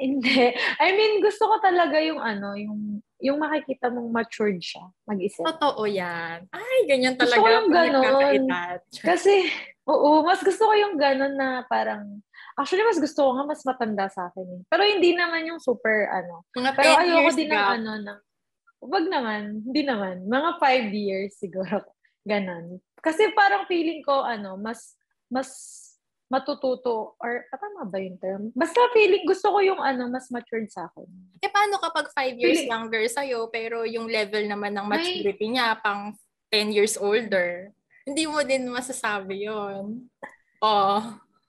hindi. I mean, gusto ko talaga yung yung makikita mong matured siya, mag-isip. Totoo yan. Ay, ganyan talaga. Gusto ko yung ganon. Kasi, mas gusto ko yung ganon na parang, actually, mas gusto ko nga mas matanda sa akin. Pero hindi naman yung super, Pero ayoko din ng wag naman, hindi naman. Mga 5 years siguro. Ganon. Kasi parang feeling ko, mas matututo, or tama ba yung term? Basta feeling, gusto ko yung mas matured sa akin. Paano kapag 5 years younger sa'yo, pero yung level naman ng maturity niya pang 10 years older? Hindi mo din masasabi yun.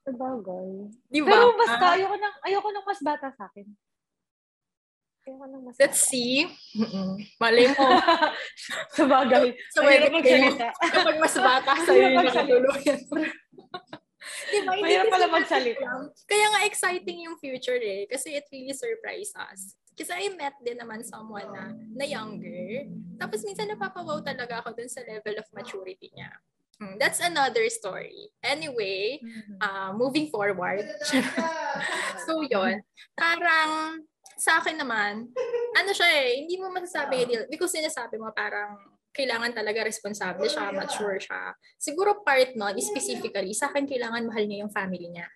Sabagay. Diba? Pero basta, ayoko nang mas bata sa akin. Let's see. Malay mo. Sabagay. Mahirap magsalita. Kapag mas bata sa'yo yung nakatuluyan. Diba? Mahirap pala magsalita. Kaya nga exciting yung future kasi it really surprised us. Kasi I met din naman someone na younger. Tapos minsan napapawaw talaga ako dun sa level of maturity niya. That's another story. Anyway, moving forward. So yon, parang sa akin naman, hindi mo masasabi because sinasabi mo parang kailangan talaga responsable siya, mature siya. Siguro part nun, specifically, sa akin kailangan mahal niya yung family niya.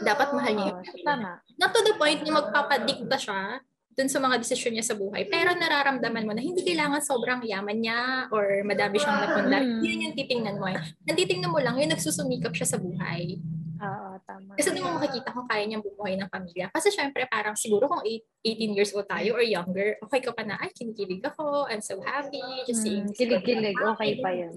Dapat mahal niya yung family niya. Not to the point na magpapadikta siya dun sa mga desisyon niya sa buhay. Pero nararamdaman mo na hindi kailangan sobrang yaman niya or madami siyang napunlar. Yun yung titingnan mo. Nantitingnan mo lang yung nagsusumikap siya sa buhay. Oo, tama. Kasi doon mo makikita kung kaya niyang bumuhay ng pamilya. Kasi syempre parang siguro kung 18 years old tayo or younger, okay ka pa na, kinikilig ako, I'm so happy, just seeing this. Kilig-kilig, okay pa yun.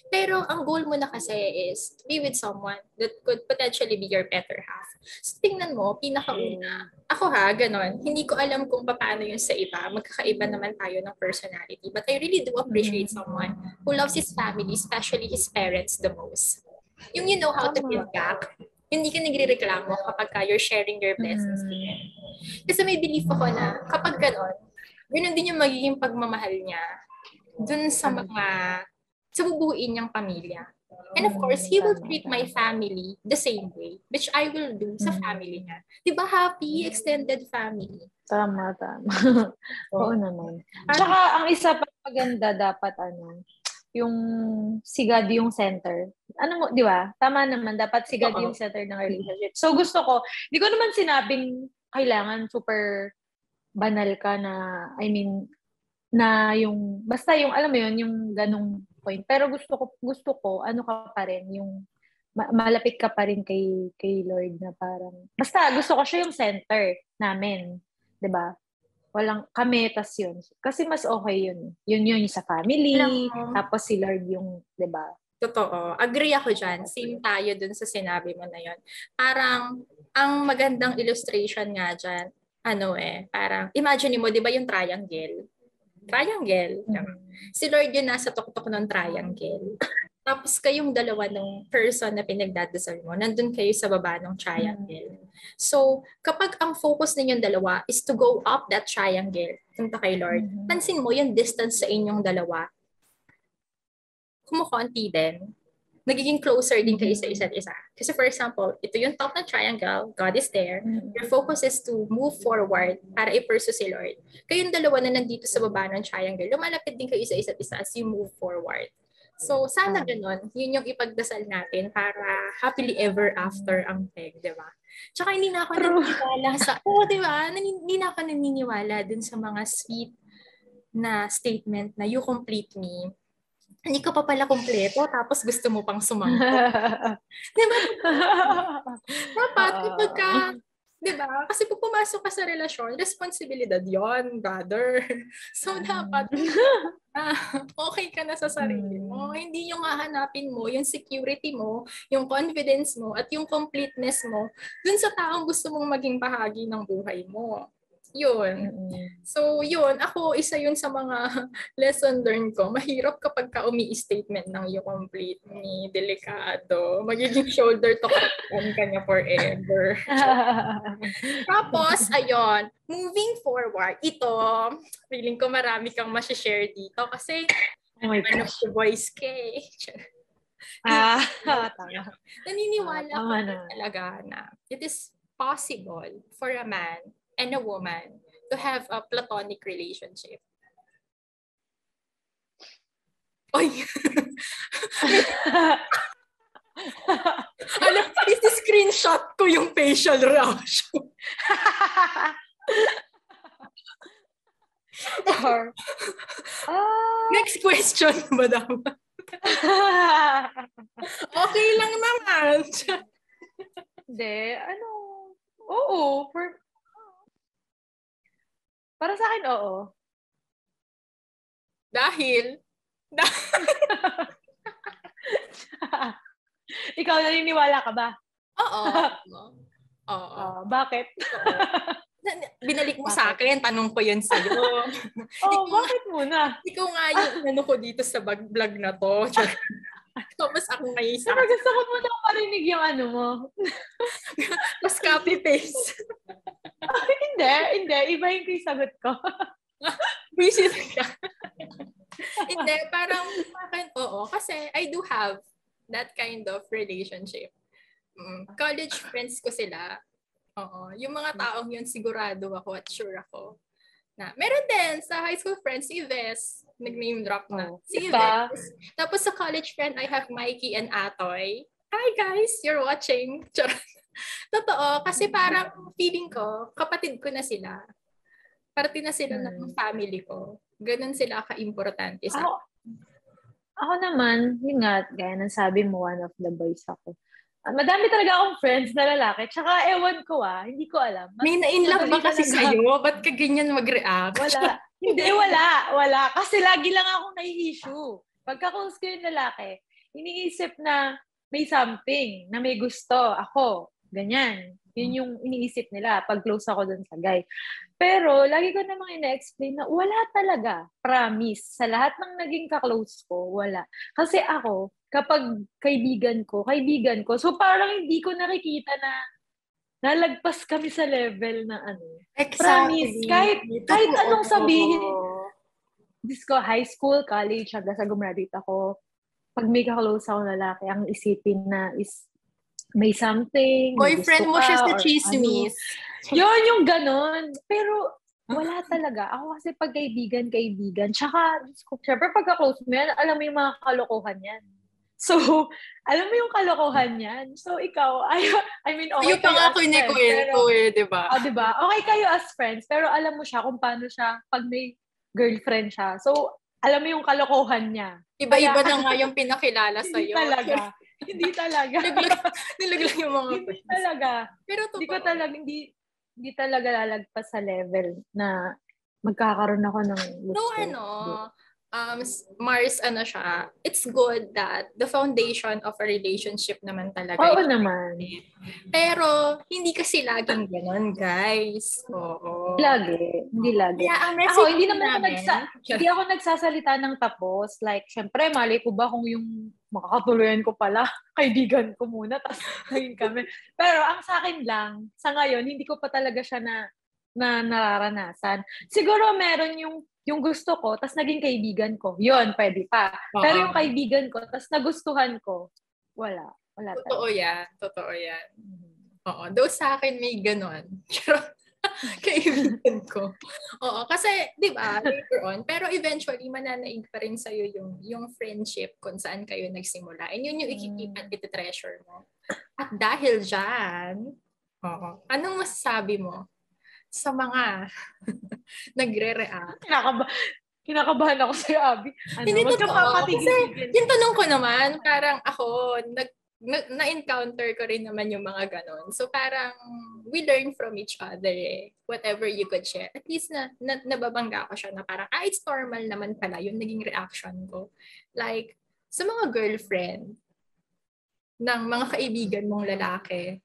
Pero ang goal mo na kasi is to be with someone that could potentially be your better half. So tingnan mo, pinakauna, ako ganon, hindi ko alam kung paano yun sa iba. Magkakaiba naman tayo ng personality. But I really do appreciate someone who loves his family, especially his parents the most. Yung you know how to give back, hindi ka nagre-reklamo kapag you're sharing your blessings with him. Kasi may belief ako na kapag gano'n din yung magiging pagmamahal niya dun sa bubuuin niyang pamilya. And of course, he will treat my family the same way, which I will do sa family niya. Diba happy, extended family? Tama. Oo naman. Tsaka ang isa pa maganda dapat yung si God yung center. Di ba? Tama naman, dapat si God yung center ng relationship. So gusto ko, hindi ko naman sinabing kailangan super banal ka na, I mean, na yung, basta yung, alam mo yun, yung ganong point. Pero gusto ko, ano ka pa rin, yung malapit ka pa rin kay Lord na parang, basta gusto ko siya yung center namin. 'Di ba? Walang kami, tas yun. Kasi mas okay yun. Yun sa family, tapos si Lord yung, 'di ba? Totoo. Agree ako dyan. Same tayo dun sa sinabi mo na yun. Parang, ang magandang illustration nga dyan, parang, imagine mo, di ba yung triangle? Triangle. Si Lord yun nasa tuktok ng triangle. Tapos kayong dalawa ng person na pinagdadasal mo, nandun kayo sa baba ng triangle. So, kapag ang focus ninyong dalawa is to go up that triangle, punta kay Lord, pansin mo yung distance sa inyong dalawa, kumukonti din. Nagiging closer din kayo sa isa't isa. Kasi for example, ito yung top ng triangle, God is there. Your focus is to move forward para i-pursue si Lord. Kayong dalawa na nandito sa baba ng triangle, lumalapit din kayo sa isa't isa as you move forward. So, sana ganun. Yun yung ipagdasal natin para happily ever after ang peg, di ba? Tsaka hindi na ako naniniwala sa, di ba? Hindi na ako naniniwala dun sa mga sweet na statement na you complete me. Hindi ka pa pala kumpleto, tapos gusto mo pang sumangkot. Diba? Dapat kapag ka, diba? Kasi pag pumasok ka sa relasyon, responsibilidad yon, brother. So, dapat, okay ka na sa sarili mo. Hindi yung hahanapin mo, yung security mo, yung confidence mo, at yung completeness mo, dun sa taong gusto mong maging bahagi ng buhay mo. Yun. So, yun. Ako, isa yun sa mga lesson learned ko. Mahirap kapag ka umi-statement ng you complete me, delikado. Magiging shoulder to cry ka niya forever. Tapos, ayun. Moving forward, ito, feeling ko marami kang masishare dito kasi one of the boys kay. Tama. Naniniwala ko talaga na it is possible for a man and a woman to have a platonic relationship. Oy! Screenshot ko yung facial reaction. Next question, madam. Okay lang naman. Hindi, oo. Para sa akin, oo. Dahil? Ikaw, naniniwala ka ba? Oo. Bakit? Binalik mo sa akin, tanong ko yun sa'yo. Bakit muna? Ikaw nga yung ko dito sa vlog na to. Tapos ako ngayon sa... Pero gusto ko muna marinig yung mo. Tapos copy-paste. Hindi. Iba yung sagot ko. Visit ka. Hindi, parang oo. Kasi I do have that kind of relationship. College friends ko sila. Oo. Yung mga taong yun, sigurado ako at sure ako. Na, meron din sa high school friends, si Ves. Nag-name drop na. Si Ves. Tapos sa college friend, I have Mikey and Atoy. Hi guys, you're watching. Totoo, kasi parang feeling ko, kapatid ko na sila. Parte na sila ng family ko. Ganun sila ka-importante sa akin. Ako naman, yun nga, gaya ng sabi mo, one of the boys ako. Madami talaga akong friends na lalaki. Tsaka ewan ko hindi ko alam. May na-inlove ba kasi sa'yo? Ba't ka ganyan mag-react? Wala. Hindi, wala. Kasi lagi lang akong nai-issue. Pagka-close ko yung lalaki, iniisip na may something, na may gusto ako. Ganyan. Yun yung iniisip nila pag close ako dun sa guy. Pero, lagi ko namang ina-explain na wala talaga. Promise. Sa lahat ng naging ka-close ko, wala. Kasi ako, kapag kaibigan ko. So, parang hindi ko nakikita na nalagpas kami sa level na Exactly. Promise. Kahit anong sabihin. High school, college, hanggang sa gumraduate ako. Pag may ka-close ako lalaki, ang isipin na is may something. Boyfriend mo siya sa chismis. Yun, yung ganon. Pero, wala talaga. Ako kasi pag kaibigan. Tsaka, syempre pagka-close mo yan, alam mo yung mga kalokohan yan. So, alam mo yung kalokohan niyan. So, ikaw, I mean, okay yung kayo as friends. Pero, di ba? Di ba? Okay kayo as friends, pero alam mo siya kung paano siya pag may girlfriend siya. So, alam mo yung kalokohan niya. Iba-iba na nga yung pinakilala sa'yo. Hindi talaga. Nilaglag yung mga friends. Hindi talaga. Pero hindi talaga lalagpas sa level na magkakaroon ako ng gusto. Mars, siya, it's good that the foundation of a relationship naman talaga. Oo naman. Pero, hindi kasi laging ganon, guys. Oo. Hindi lagi. Kaya ang message ako, hindi ako nagsasalita ng tapos. Like, syempre, mali ko ba kung yung makakatuluyan ko pala, kaibigan ko muna, tapos naging kami. Pero ang sa akin lang, sa ngayon, hindi ko pa talaga siya na nararanasan. Siguro meron yung gusto ko, tas naging kaibigan ko. Yun, pwede pa. Pero yung kaibigan ko, tas nagustuhan ko, wala. Totoo yan. Oo. Though sa akin may ganon. Kaibigan ko. Oo. Kasi, di ba, later on, pero eventually, mananaig pa rin sa'yo yung friendship kung saan kayo nagsimula. And yun yung ikikip at iti-treasure mo. At dahil dyan, anong masasabi mo sa mga nagre-react? Kinakabahan ako sa'yo, Abby. Hindi totoo. Kasi yung tanong ko naman, parang ako, na-encounter ko rin naman yung mga ganon. So parang we learn from each other eh. Whatever you could share. At least nababangga ko siya na parang, it's normal naman pala yung naging reaction ko. Like, sa mga girlfriend ng mga kaibigan mong lalaki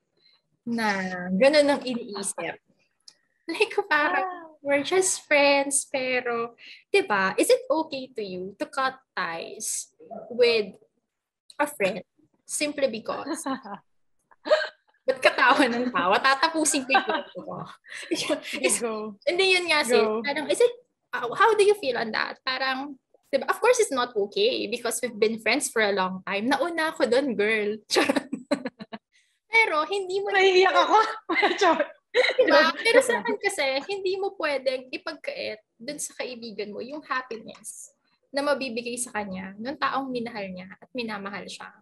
na ganon ang iniisip. Like, parang, we're just friends, pero, diba, is it okay to you to cut ties with a friend simply because? Ba't katawa ng tawa? Tatapusin ko yung ko. Hindi yun nga, sis. Parang, how do you feel on that? Parang, diba, of course, it's not okay because we've been friends for a long time. Nauna ako doon, girl. Pero, hindi mo... Naiiyak ako. Diba? Pero sa akin kasi, hindi mo pwedeng ipagkait dun sa kaibigan mo yung happiness na mabibigay sa kanya ng taong minahal niya at minamahal siya.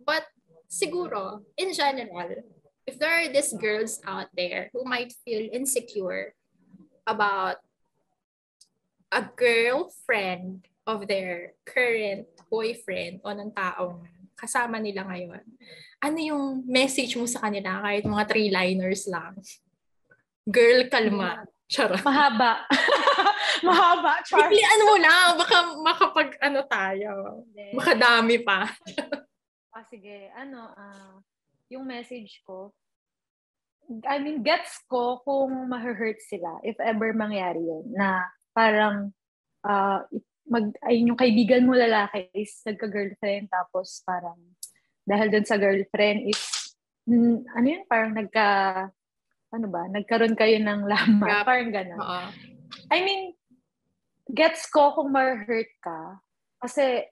But siguro, in general, if there are these girls out there who might feel insecure about a girlfriend of their current boyfriend o ng taong kasama nila ngayon, ano yung message mo sa kanila kahit mga 3-liners lang? Girl, kalma. Charot. Mahaba. Mahaba. Iklian mo lang. Baka makapag tayo. Baka dami pa. Sige. Yung message ko, I mean, gets ko kung ma-hurt sila if ever mangyari yun. Na parang yung kaibigan mo lalaki is nagka-girlfriend tapos parang dahil dun sa girlfriend is parang nagkaroon kayo ng lamat. Parang gano'n. I mean, gets ko kung ma-hurt ka kasi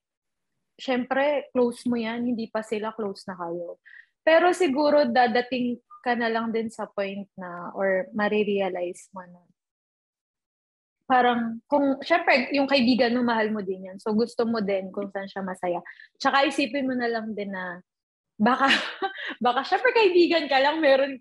syempre close mo yan, hindi pa sila close na kayo. Pero siguro dadating ka na lang din sa point na or marirealize mo na parang, syempre, yung kaibigan mo, mahal mo din yan. So, gusto mo din kung saan siya masaya. Tsaka isipin mo na lang din na baka syempre kaibigan ka lang, meron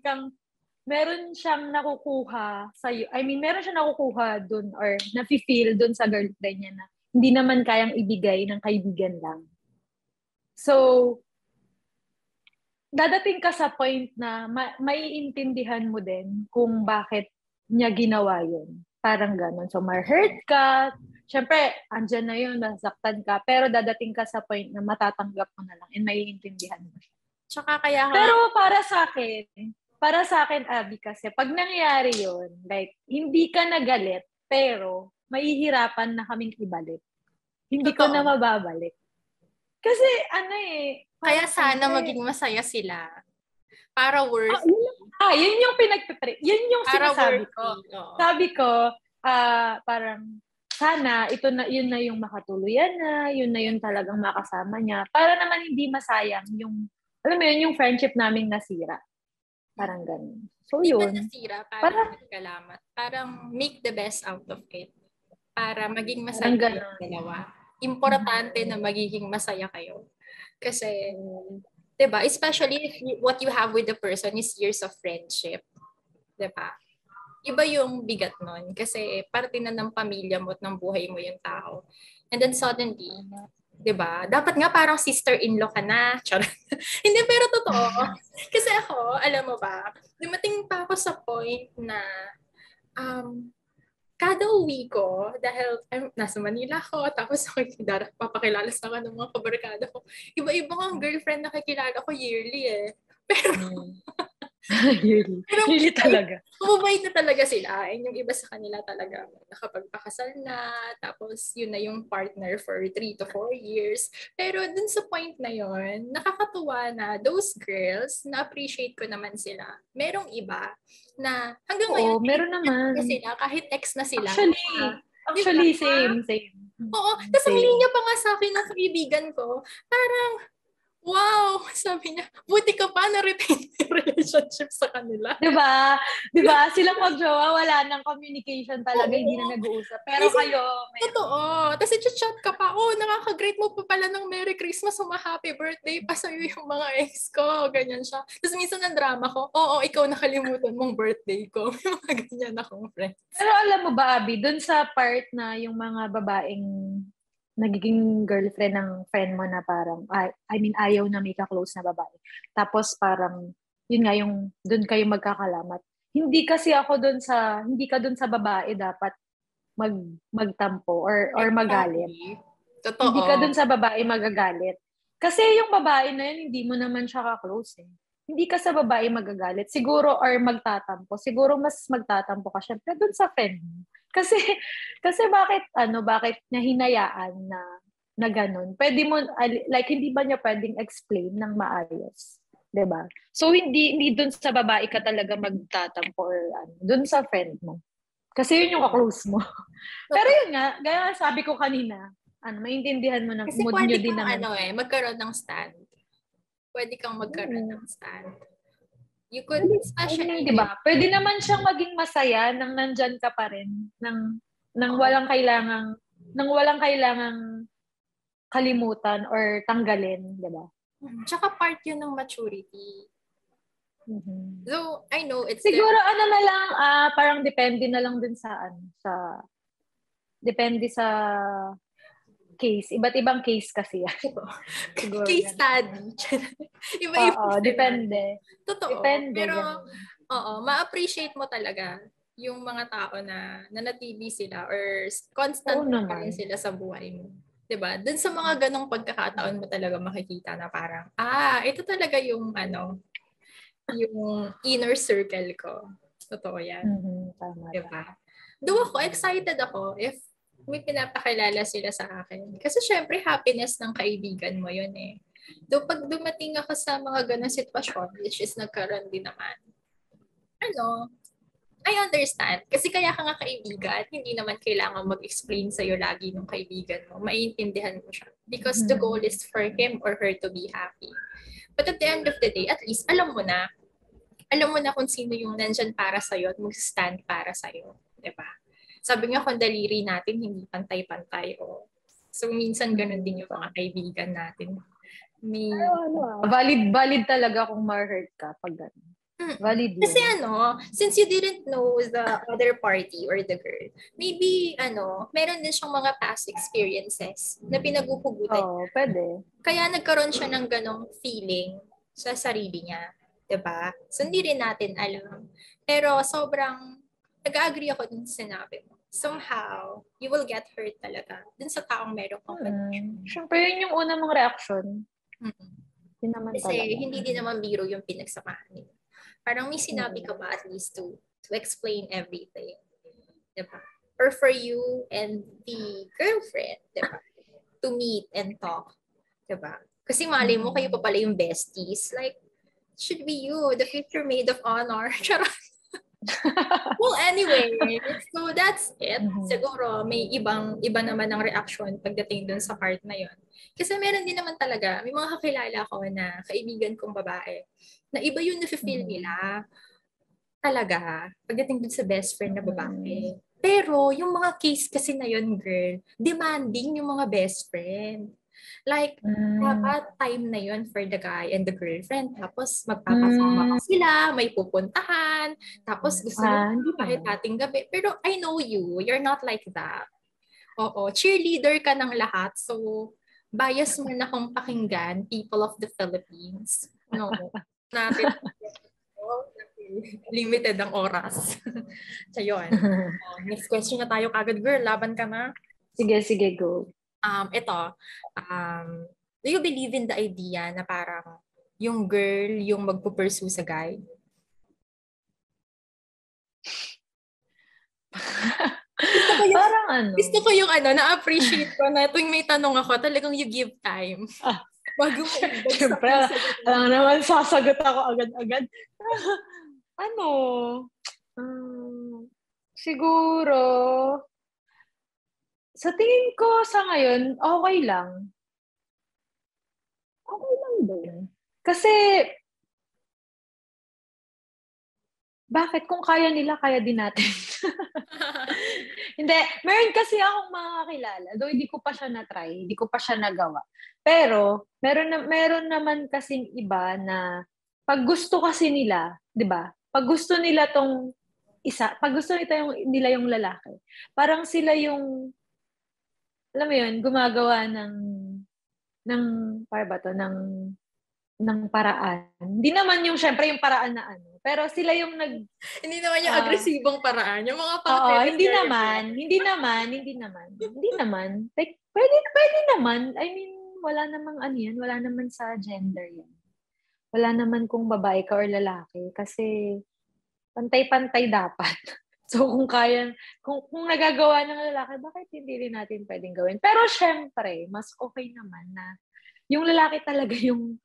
siyang nakukuha sa'yo. I mean, meron siyang nakukuha dun or nafe-feel dun sa girlfriend niya na hindi naman kayang ibigay ng kaibigan lang. So, dadating ka sa point na maiintindihan mo din kung bakit niya ginawa yun. Parang gano'n. So, ma-hurt ka. Siyempre, andyan na yun, nasaktan ka. Pero dadating ka sa point na matatanggap mo na lang and maiintindihan mo siya. Tsaka kaya pero para sa akin, Abby, kasi pag nangyari yun, like, hindi ka nagalit, pero mahihirapan na kaming ibalik. Hindi ko na mababalik. Kasi, kaya sana maging masaya sila. Para worth yun yung yun yung sinasabi ko. Sabi ko, parang sana yun na yung makatuluyan na, yun na yung talagang makasama niya. Para naman hindi masayang yung, alam mo yun, yung friendship naming nasira. Parang ganun. So yun. Hindi nasira, parang magkalamat. Parang make the best out of it. Para maging masaya yung dalawa. Importante na magiging masaya kayo. Kasi, 'di ba? Especially if what you have with the person is years of friendship. 'Di ba? Iba yung bigat nun. Kasi parte na ng pamilya mo at ng buhay mo yung tao. And then suddenly, 'di ba? Dapat nga parang sister-in-law ka na. Charot. Hindi, pero totoo. Kasi ako, alam mo ba, dumating pa ako sa point na um, kada uwi ko, dahil nasa Manila ako, tapos papakilala sa akin ng mga kabarkada ko. Iba-iba ang girlfriend na kakilala ko yearly eh. Pero Yearly talaga. Mabait na talaga sila. And yung iba sa kanila talaga nakapagpakasal na, tapos yun na yung partner for 3 to 4 years. Pero dun sa point na yon, nakakatuwa na those girls, na-appreciate ko naman sila. Merong iba na hanggang ngayon, meron naman. Sila, kahit ex na sila. Actually, same. Oo. Tapos ang linya pa nga sa akin ng kaibigan ko, parang, wow, sabi niya, buti ka pa na-retain yung relationship sa kanila. Diba? Silang mag-jowa, wala nang communication talaga, hindi na nag-uusap. Pero kayo, totoo. Tapos i-chat ka pa, nakaka-greet mo pa pala ng Merry Christmas, happy birthday pa sa'yo yung mga ex ko. Ganyan siya. Tapos minsan ang drama ko, ikaw nakalimutan mong birthday ko. Yung mga ganyan akong friends. Pero alam mo ba, Abby, dun sa part na yung mga babaeng nagiging girlfriend ng friend mo na parang, ayaw na may ka-close na babae. Tapos parang, yun nga, yung dun kayo magkakalamat. Hindi ka dun sa babae dapat magtampo or magalit. Totoo. Hindi ka dun sa babae magagalit. Kasi yung babae na yun, hindi mo naman siya ka-close eh. Hindi ka sa babae magagalit. Siguro or magtatampo. Siguro mas magtatampo ka syempre dun sa friend mo. Kasi bakit niya hinayaan na ganun? Pwede mo, like, hindi ba niya pwedeng explain ng maayos? 'Di ba? So, hindi dun sa babae ka talaga magtatampo or dun sa friend mo. Kasi yun yung ka-close mo. Pero yun nga, gaya sabi ko kanina, maintindihan mo na kasi mood nyo din naman. Kasi magkaroon ng stand. Pwede kang magkaroon ng stand. You could, especially, di ba? Pwede naman siyang maging masaya nang nandyan ka pa rin. Nang walang kailangang kalimutan or tanggalin, di ba? Tsaka part yun ng maturity. Mm-hmm. So, I know it's siguro na lang, parang depende na lang din depende sa case. Iba't ibang case kasi yan. Siguro case study. Iba-iba. Depende. Totoo. Depende. Pero, ma-appreciate mo talaga yung mga tao na nanatili sila or constant pa rin sila sa buhay mo. 'Di ba? Dun sa mga ganong pagkakataon mo talaga makikita na parang, ito talaga yung yung inner circle ko. Totoo yan. Mm-hmm. Tama. 'Di ba? Though excited ako if may pinapakilala sila sa akin. Kasi syempre, happiness ng kaibigan mo yun eh. Though pag dumating ako sa mga ganong sitwasyon, which is nagkaroon din naman, I understand. Kasi kaya ka nga kaibigan, hindi naman kailangan mag-explain sa'yo lagi ng kaibigan mo. Maiintindihan mo siya. Because the goal is for him or her to be happy. But at the end of the day, at least alam mo na kung sino yung nandyan para sa'yo at mag-stand para sa'yo. Diba? Sabi nga kung daliri natin, hindi pantay-pantay. So, minsan ganun din yung mga kaibigan natin. Valid talaga kung ma-hurt ka pag ganun. Valid Kasi since you didn't know the other party or the girl, maybe, meron din siyang mga past experiences na pinaguhugutan niya. Pwede. Kaya nagkaroon siya ng ganong feeling sa sarili niya. Diba? So, hindi rin natin alam. Pero sobrang nag-agree ako dun sa sinabi mo. Somehow, you will get hurt talaga dun sa taong meron kang connection. Siyempre, yun yung una mong reaction. Yun naman kasi talaga. Hindi din naman biro yung pinagsamahan nila. Parang may sinabi ka ba at least to explain everything? Diba? Or for you and the girlfriend, diba? To meet and talk. Diba? Kasi malay mo, kayo pa pala yung besties. Like, should be you, the future maid of honor. Charot. Well, anyway, so that's it. Siguro may iba naman ang reaction pagdating dun sa part na yon. Kasi meron din naman talaga, may mga kakilala ko na kaibigan kong babae, na iba yung nafe-feel nila talaga pagdating dun sa best friend na babae. Pero yung mga case kasi na yon, girl, demanding yung mga best friend. Like, dapat time na yun for the guy and the girlfriend. Tapos, magpapasama pa sila, may pupuntahan. Tapos, gusto mo kahit ating gabi. Pero I know you're not like that. Oo, cheerleader ka ng lahat. So, bias mo na kung pakinggan, people of the Philippines. No, natin. Limited ang oras. So, yun. Next question na tayo kagad, girl. Laban ka na. Sige, go. Ito, do you believe in the idea na parang yung girl yung magpupursue sa guy? Parang ano? Gusto ko yung na-appreciate ko na tuwing may tanong ako, talagang you give time. Bago mo ibig. Siyempre, alam naman, sasagot ako agad-agad. Siguro, sa tingin ko sa ngayon, okay lang. Okay lang din. Kasi, bakit? Kung kaya nila, kaya din natin. Hindi. Meron kasi akong mga kakilala. Though hindi ko pa siya na-try. Hindi ko pa siya nagawa. Pero, meron naman kasing iba na pag gusto kasi nila, di ba? Pag gusto nila tong isa, pag gusto nila yung lalaki, parang sila yung, alam mo yun, gumagawa para ba to, ng paraan. Hindi naman yung, syempre, yung paraan na ano. Pero sila yung hindi naman yung agresibong paraan. Yung mga hindi naman. Like, pwede naman. I mean, wala namang ano yan. Wala naman sa gender yan. Wala naman kung babae ka or lalaki. Kasi, pantay-pantay dapat. So, kung nagagawa ng lalaki, bakit hindi rin natin pwedeng gawin? Pero, syempre, mas okay naman na yung lalaki talaga yung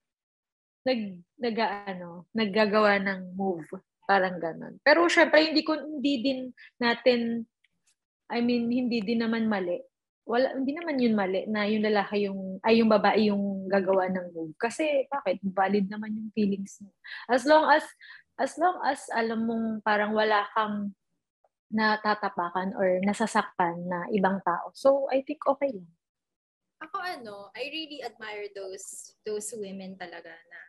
naggagawa ng move. Parang ganun. Pero syempre, hindi din naman mali. Hindi naman yun mali na yung lalaki yung babae yung gagawa ng move. Kasi, bakit? Valid naman yung feelings mo. As long as alam mong parang wala kang natatapakan or nasasaktan na ibang tao. So, I think okay lang. Ako I really admire those women talaga na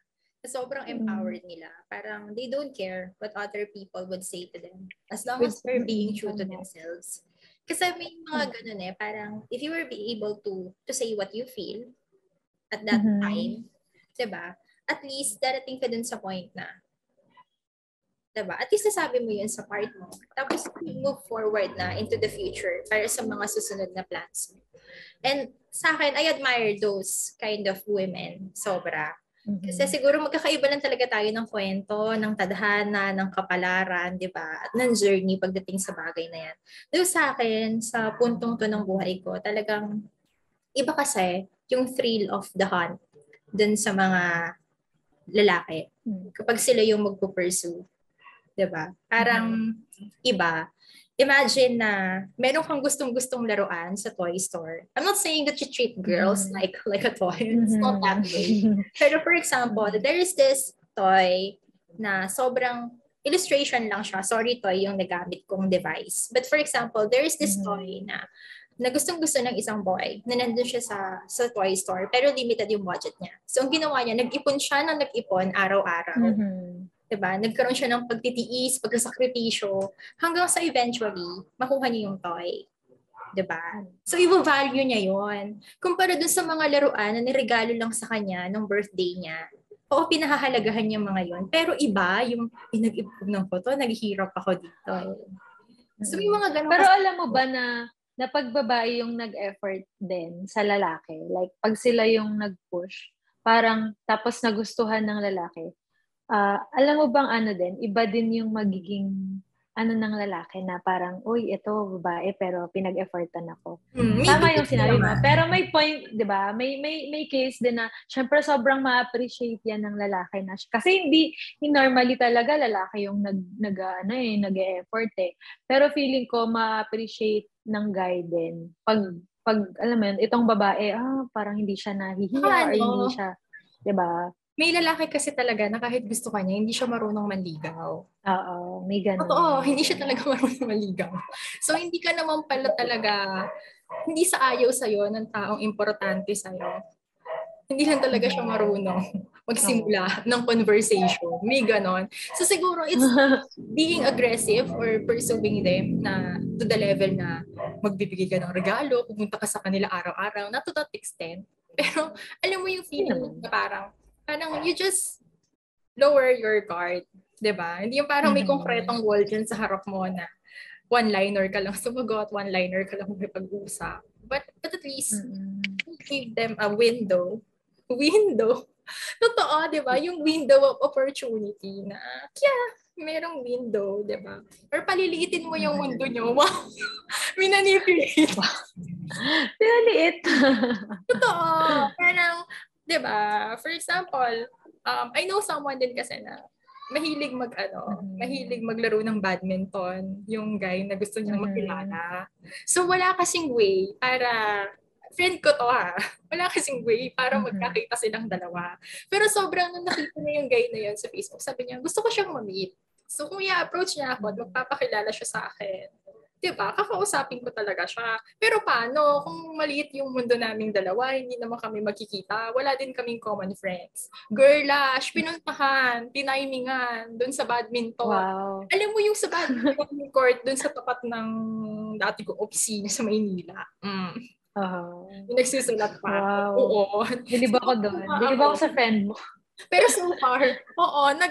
sobrang empowered nila. Parang they don't care what other people would say to them as long as they're being true to themselves. Kasi may mga ganun parang if you were be able to say what you feel at that time, diba? At least darating ka dun sa point na, diba? At least nasabi mo yun sa part mo. Tapos move forward na into the future para sa mga susunod na plans mo. And sa akin, I admire those kind of women. Sobra. Kasi siguro magkakaiba lang talaga tayo ng kwento, ng tadhana, ng kapalaran, di ba? At ng journey pagdating sa bagay na yan. Though sa akin, sa puntong to ng buhay ko, talagang iba kasi yung thrill of the hunt dun sa mga lalaki. Kapag sila yung magpupursue. Di ba? Parang iba. Imagine na meron kang gustong-gustong laruan sa toy store. I'm not saying that you treat girls like a toy. It's not that way. Pero for example, there is this toy na sobrang illustration lang siya. Sorry, toy yung nagamit kong device. But for example, there is this toy na gustong-gusto ng isang boy na nandun siya sa toy store pero limited yung budget niya. So, ang ginawa niya, nag-ipon siya ng nag-ipon araw-araw. Diba? Nagkaroon siya ng pagtitiis, pagkasakripisyo, hanggang sa eventually, makuha niya yung toy. Diba? So, i-value niya yon. Kumpara dun sa mga laruan na niregalo lang sa kanya nung birthday niya. Oo, pinahahalagahan niya mga yon. Pero iba, yung pinag-ipog ng photo, naghihirap ako dito. So, yung mga ganun. Pero alam mo ba na pag babae yung nag-effort din sa lalaki, like pag sila yung nag-push, parang tapos nagustuhan ng lalaki, alam mo bang iba din yung magiging ng lalaki na parang, uy, ito babae pero pinag-effortan ako. Tama yung sinabi mo. Pero may point, di ba? May case din na, syempre sobrang ma-appreciate yan ng lalaki na. Kasi hindi normally talaga lalaki yung nag-e-effort eh. Pero feeling ko ma-appreciate ng guy din. Pag alam mo yun, itong babae, parang hindi siya nahihiya or hindi siya, di ba? May lalaki kasi talaga na kahit gusto ka niya, hindi siya marunong manligaw. Oo, may ganun. Totoo, hindi siya talaga marunong manligaw. So, hindi ka naman pala talaga hindi sa ayaw sa'yo ng taong importante sa'yo. Hindi lang talaga siya marunong magsimula ng conversation. May ganon. So siguro it's being aggressive or pursuing them na to the level na magbibigay ka ng regalo, pumunta ka sa kanila araw-araw, not to that extent. Pero alam mo yung feeling na parang you just lower your guard. 'Di ba? Hindi yung parang may konkretong wall dyan sa harap mo na one-liner ka lang sumagot, one-liner ka lang makipag-usap. But at least, give them a window. Totoo, di ba? Yung window of opportunity na, merong window, di ba? Or paliliitin mo yung mundo nyo. Wow! Minanipulate. Pinaliit. Totoo. Parang, di ba? For example, I know someone din kasi na mahilig mahilig maglaro ng badminton, yung guy na gusto niyang makilala. So wala kasing way para friend ko to wala kasing way para magkakita silang dalawa. Pero sobrang nung nakita niya yung guy na yun sa Facebook, sabi niya, gusto ko siyang ma-meet. So kung i-approach niya ako at magpapakilala siya sa akin, diba, kakausapin ko talaga siya. Pero paano kung maliit yung mundo naming dalawa, hindi naman kami magkikita, wala din kaming common friends. Girlash, pinuntahan, tinimingan, dun sa badminton. Wow. Alam mo yung sa badminton court, dun sa tapat ng dati kong opisina sa Maynila. Yung nagsusulat pa. Wow. Oo. Bilib ako doon. Bilib ako sa friend mo. Pero so far,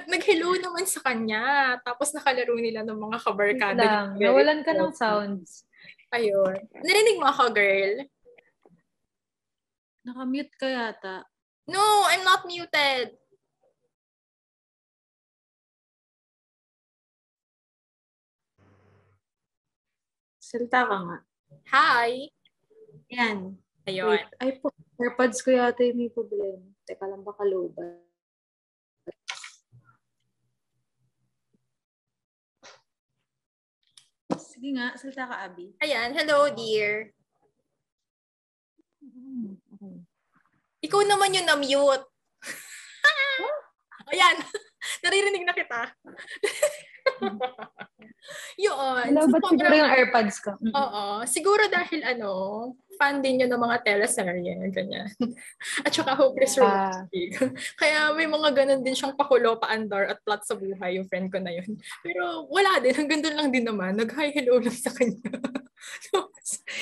nag-hello naman sa kanya. Tapos nakalaro nila ng mga kabarkada. Nawalan ka ng sounds. Ayun. Narinig mo ako, girl? Nakamute ka yata. No, I'm not muted. Salta ka nga. Hi. Yan. Ayun. Wait. Ay po, AirPods ko yata yung may problema. Teka lang, baka low ba? Sige nga, salta ka, Abby. Ayan, hello, dear. Ikaw naman yung na-mute. Ayan, naririnig na kita. Yun. Hello, ba't siguro yung AirPods ko? Oo. Siguro dahil fan din yun ng mga teleserye, ganyan. At saka hopeless romantic. Kaya may mga ganun din siyang pakulo, paandar at plot sa buhay yung friend ko na yun. Pero wala din, hanggang doon lang din naman. Nag-hi hello lang sa kanya.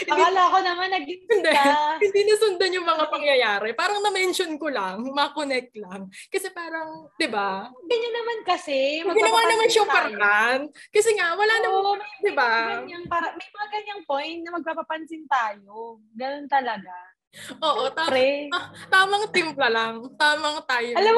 Akala ko naman nag-gifta. Hindi nasundan yung mga pangyayari. Parang na-mention ko lang, ma-connect lang. Kasi parang, di ba? Ganyan naman kasi. Ginawa naman siyang paraan. Kasi nga, wala naman, di ba? May mga ganyang point na magpapapansin tayo. Ganun talaga. Oo, tamang timpla lang. Tamang tayo. Alam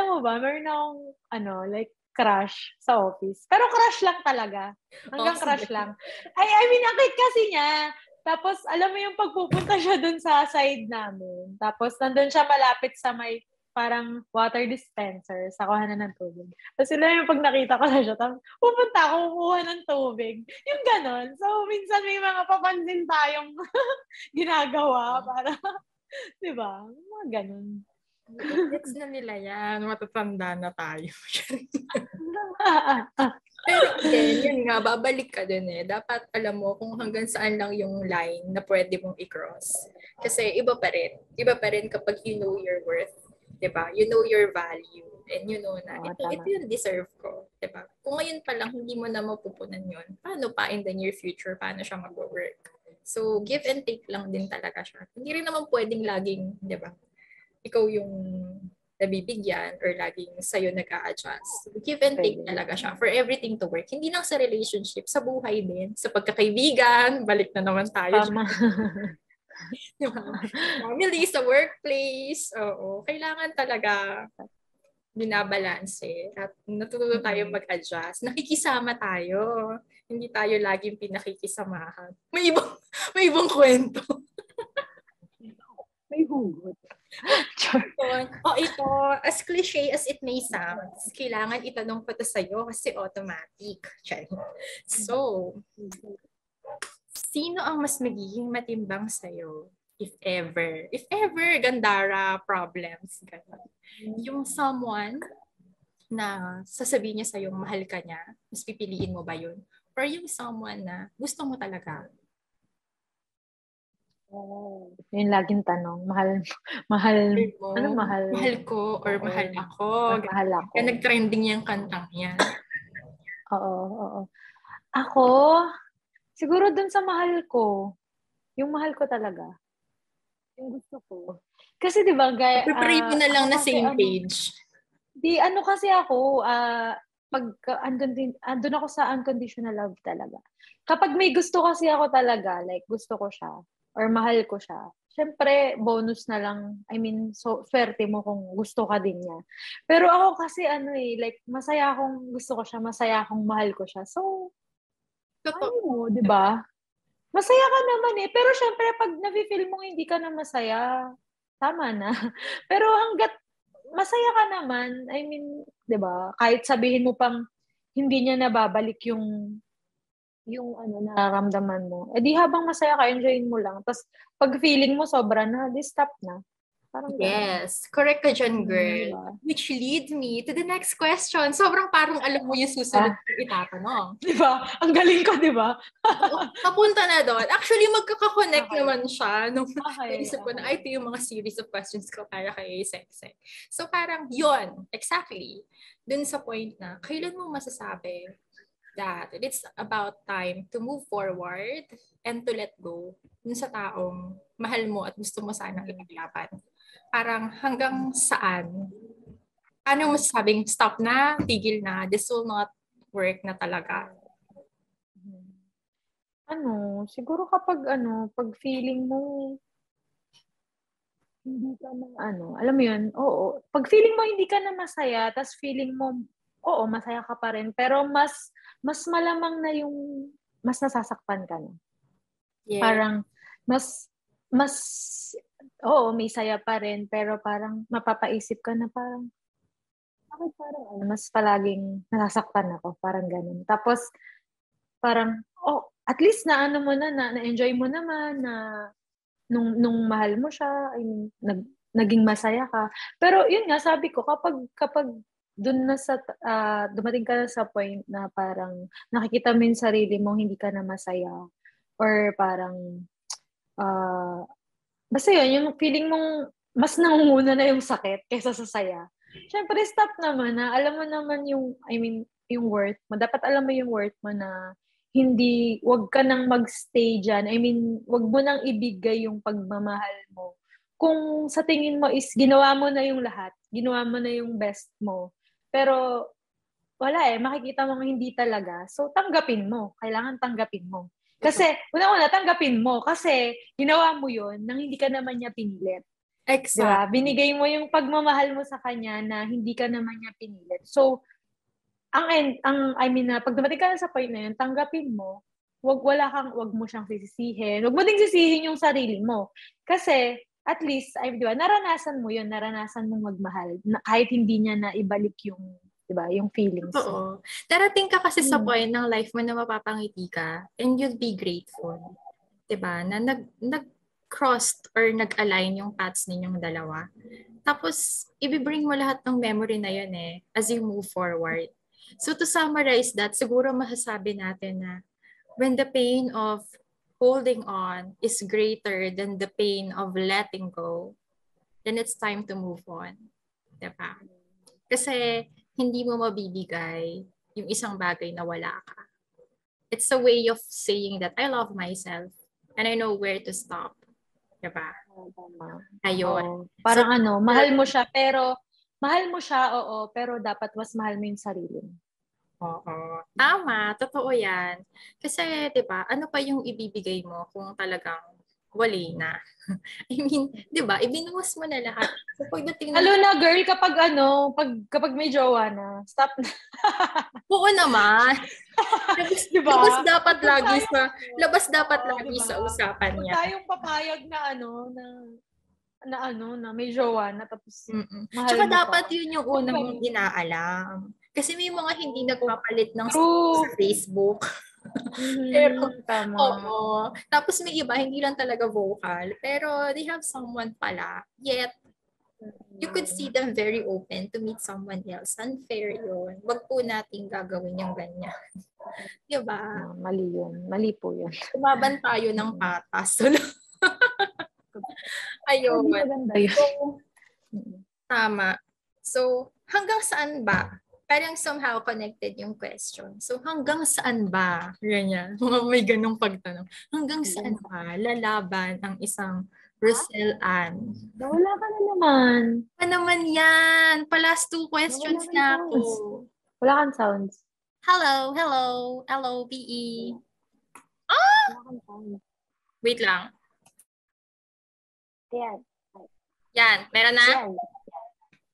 mo ba, meron akong, crush sa office. Pero crush lang talaga. Hanggang crush lang. I mean, ang cute kasi niya. Tapos, alam mo yung pagpupunta siya dun sa side namin. Tapos, nandun siya malapit sa may parang water dispenser sa kuhanan ng tubig. Tapos sila yung pag nakita ko na siya, tapos pupunta ako kukuha ng tubig. Yung ganon. So, minsan may mga papansin tayong ginagawa para, di ba? Mga ganon. Gets na nila yan. Matatanda na tayo. Pero again, yun nga, babalik ka din eh. Dapat alam mo kung hanggang saan lang yung line na pwede mong i-cross. Kasi iba pa rin. Iba pa rin kapag you know your worth. Diba? You know your value. And you know na, ito yung deserve ko. Diba? Kung ngayon pa lang, hindi mo na mapupunan yun, paano pa in the near future, paano siya mag-work? So, give and take lang din talaga siya. Hindi rin naman pwedeng laging, diba? Ikaw yung nabibigyan or laging sa'yo nag-a-adjust. Give and take talaga siya for everything to work. Hindi lang sa relationship, sa buhay din, sa pagkakaibigan, balik na naman tayo. Tama. Family, sa workplace, oo. Kailangan talaga binabalanse at natututo tayo mag-adjust. Nakikisama tayo. Hindi tayo laging pinakikisamahan. May ibang kwento. May hugot. Ito, as cliche as it may sound, kailangan itanong pa ito sa'yo kasi automatic. So, sino ang mas magiging matimbang sa'yo? If ever, Gandara problems. Ganun. Yung someone na sasabihin niya sa'yo, mahal ka niya, mas pipiliin mo ba yun? Or yung someone na gusto mo talaga, Yung laging tanong, mahal, ano mahal? Mahal ko or mahal ako. Or mahal ako. Kaya nag-trending yung kantang yan. Oo. Ako, siguro dun sa mahal ko, yung mahal ko talaga, yung gusto ko. Kasi di ba, Pray mo na lang na same page. Kasi ako, andun ako sa unconditional love talaga. Kapag may gusto kasi ako talaga, like gusto ko siya, or mahal ko siya, syempre, bonus na lang. I mean, so, swerte mo kung gusto ka din niya. Pero ako kasi, like, masaya akong gusto ko siya, masaya akong mahal ko siya. So, mo, di ba? Masaya ka naman eh. Pero syempre, pag nafe-feel mong hindi ka na masaya, tama na. Pero hanggat masaya ka naman, I mean, di ba? Kahit sabihin mo pang hindi niya nababalik yung nararamdaman mo. Eh di habang masaya ka, enjoyin mo lang. Tapos pag feeling mo sobra na, di stop na. Parang yes. Correct ka dyan, girl. Diba? Which leads me to the next question. Sobrang parang alam mo yung susunod na itatanong. Di ba? Ang galing ko, di ba? Papunta na doon. Actually, magkaka-connect naman siya. Nung naisip ko na, ito yung mga series of questions ko para kay Seksek. So parang yun, exactly. Dun sa point na, kailan mo masasabi that it's about time to move forward and to let go dun sa taong mahal mo at gusto mo sanang ipaglaban. Parang hanggang saan? Ano masasabing stop na, tigil na, this will not work na talaga? Siguro kapag pag feeling mo hindi ka na alam mo yun, oo. Pag feeling mo hindi ka na masaya, tas feeling mo, oo, masaya ka pa rin, pero mas malamang na yung mas nasasaktan ka na. Yeah. Parang oo, may saya pa rin, pero parang mapapaisip ka na parang, bakit parang mas palaging nasasaktan ako, parang ganun. Tapos, parang, at least na-enjoy mo naman na nung mahal mo siya, I mean, naging masaya ka. Pero yun nga, sabi ko, kapag dun na dumating ka na sa point na parang nakikita mo yung sarili mo, hindi ka na masaya, or parang, basta yun, yung feeling mong mas nangunguna na yung sakit kaysa sa saya. Siyempre, stop naman na, alam mo naman yung worth mo. Dapat alam mo yung worth mo na wag ka nang magstay dyan. I mean, wag mo nang ibigay yung pagmamahal mo. Kung sa tingin mo is ginawa mo na yung lahat, ginawa mo na yung best mo, pero wala makikita mo hindi talaga. So, tanggapin mo. Kailangan tanggapin mo. Kasi, una-una, tanggapin mo. Kasi, ginawa mo yun nang hindi ka naman niya pinilit. Exactly. Diba? Binigay mo yung pagmamahal mo sa kanya na hindi ka naman niya pinilit. So, pag dumating ka na sa point na yun, tanggapin mo, wag mo siyang sisisihin. Wag mo ding sisihin yung sarili mo. Kasi, at least, di ba, naranasan mo yun, naranasan mong magmahal, na kahit hindi niya na ibalik yung, di ba, yung feelings. Oo. Darating ka kasi sa point ng life mo na mapapangiti ka and you'll be grateful. Di ba? Na nag-crossed or nag-align yung paths ninyong dalawa. Tapos, ibibring mo lahat ng memory na yun as you move forward. So to summarize that, siguro masasabi natin na when the pain of holding on is greater than the pain of letting go, then it's time to move on. Diba? Kasi hindi mo mabibigay yung isang bagay na wala ka. It's a way of saying that I love myself and I know where to stop. Diba? Ayun. Parang mahal mo siya, oo, pero dapat mas mahal mo yung sarili mo. Oo. Tama. Totoo yan. Kasi, di ba, ano pa yung ibibigay mo kung talagang wali na? I mean, di ba, ibinuwas mo na lahat. So, pagdating na girl, kapag may jowa na, stop na. Oo naman. Diba? Labas dapat lagi sa usapan niya. Huwag tayong papayag na na may jowa na tapos mahal Tsaka mo dapat pa. yun yung una mong inaalam. Kasi may mga hindi nagpapalit ng sa Facebook. Pero, tama. oo. Tapos may iba, hindi lang talaga vocal. Pero they have someone pala. Yet, you could see them very open to meet someone else. Unfair yun. Wag po nating gagawin yung ganyan. Diba? Mali yun. Mali po yun. Umaban tayo ng patas. Ayun. Maganda yun. So, tama. So, hanggang saan ba? Parang somehow connected yung question. So, hanggang saan ba? Ganyan. May ganong pagtanong. Hanggang saan ba lalaban ang isang Rosel Ann? Wala ka na naman. Ano naman yan? Last 2 questions na ako. Wala kang sounds. Hello, hello, hello, PE. Wala kang sounds. Wait lang. Yan. Yan, meron na? Yan.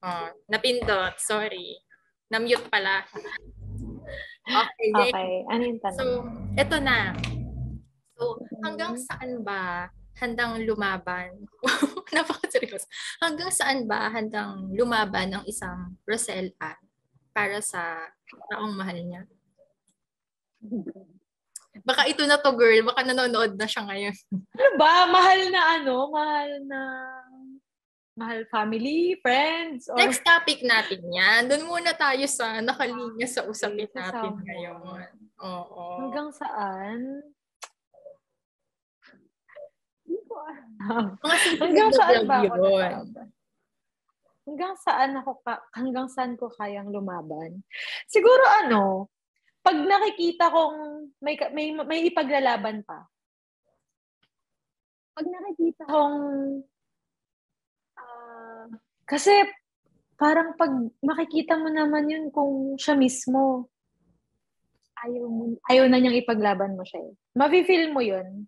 Oh, napindot. Sorry. Na-mute pala. Okay, next. Okay. Ano yung tanong? So, eto na. So, hanggang saan ba handang lumaban? Napaka-serious. Hanggang saan ba handang lumaban ang isang Rosel Ann para sa taong mahal niya? Baka ito na to, girl. Baka nanonood na siya ngayon. Ano ba? Mahal family, friends, or... Next topic natin yan. Doon muna tayo sa nakalinya sa usapin sa natin someone. ngayon. Oo. Hanggang saan? Hindi ko alam. Hanggang saan ba ako yun? Hanggang saan ko kayang lumaban? Siguro pag nakikita kong may ipaglalaban pa. Pag nakikita kong kasi parang pag makikita mo naman yun kung siya mismo ayaw na niyang ipaglaban mo siya. Mafe-feel mo yun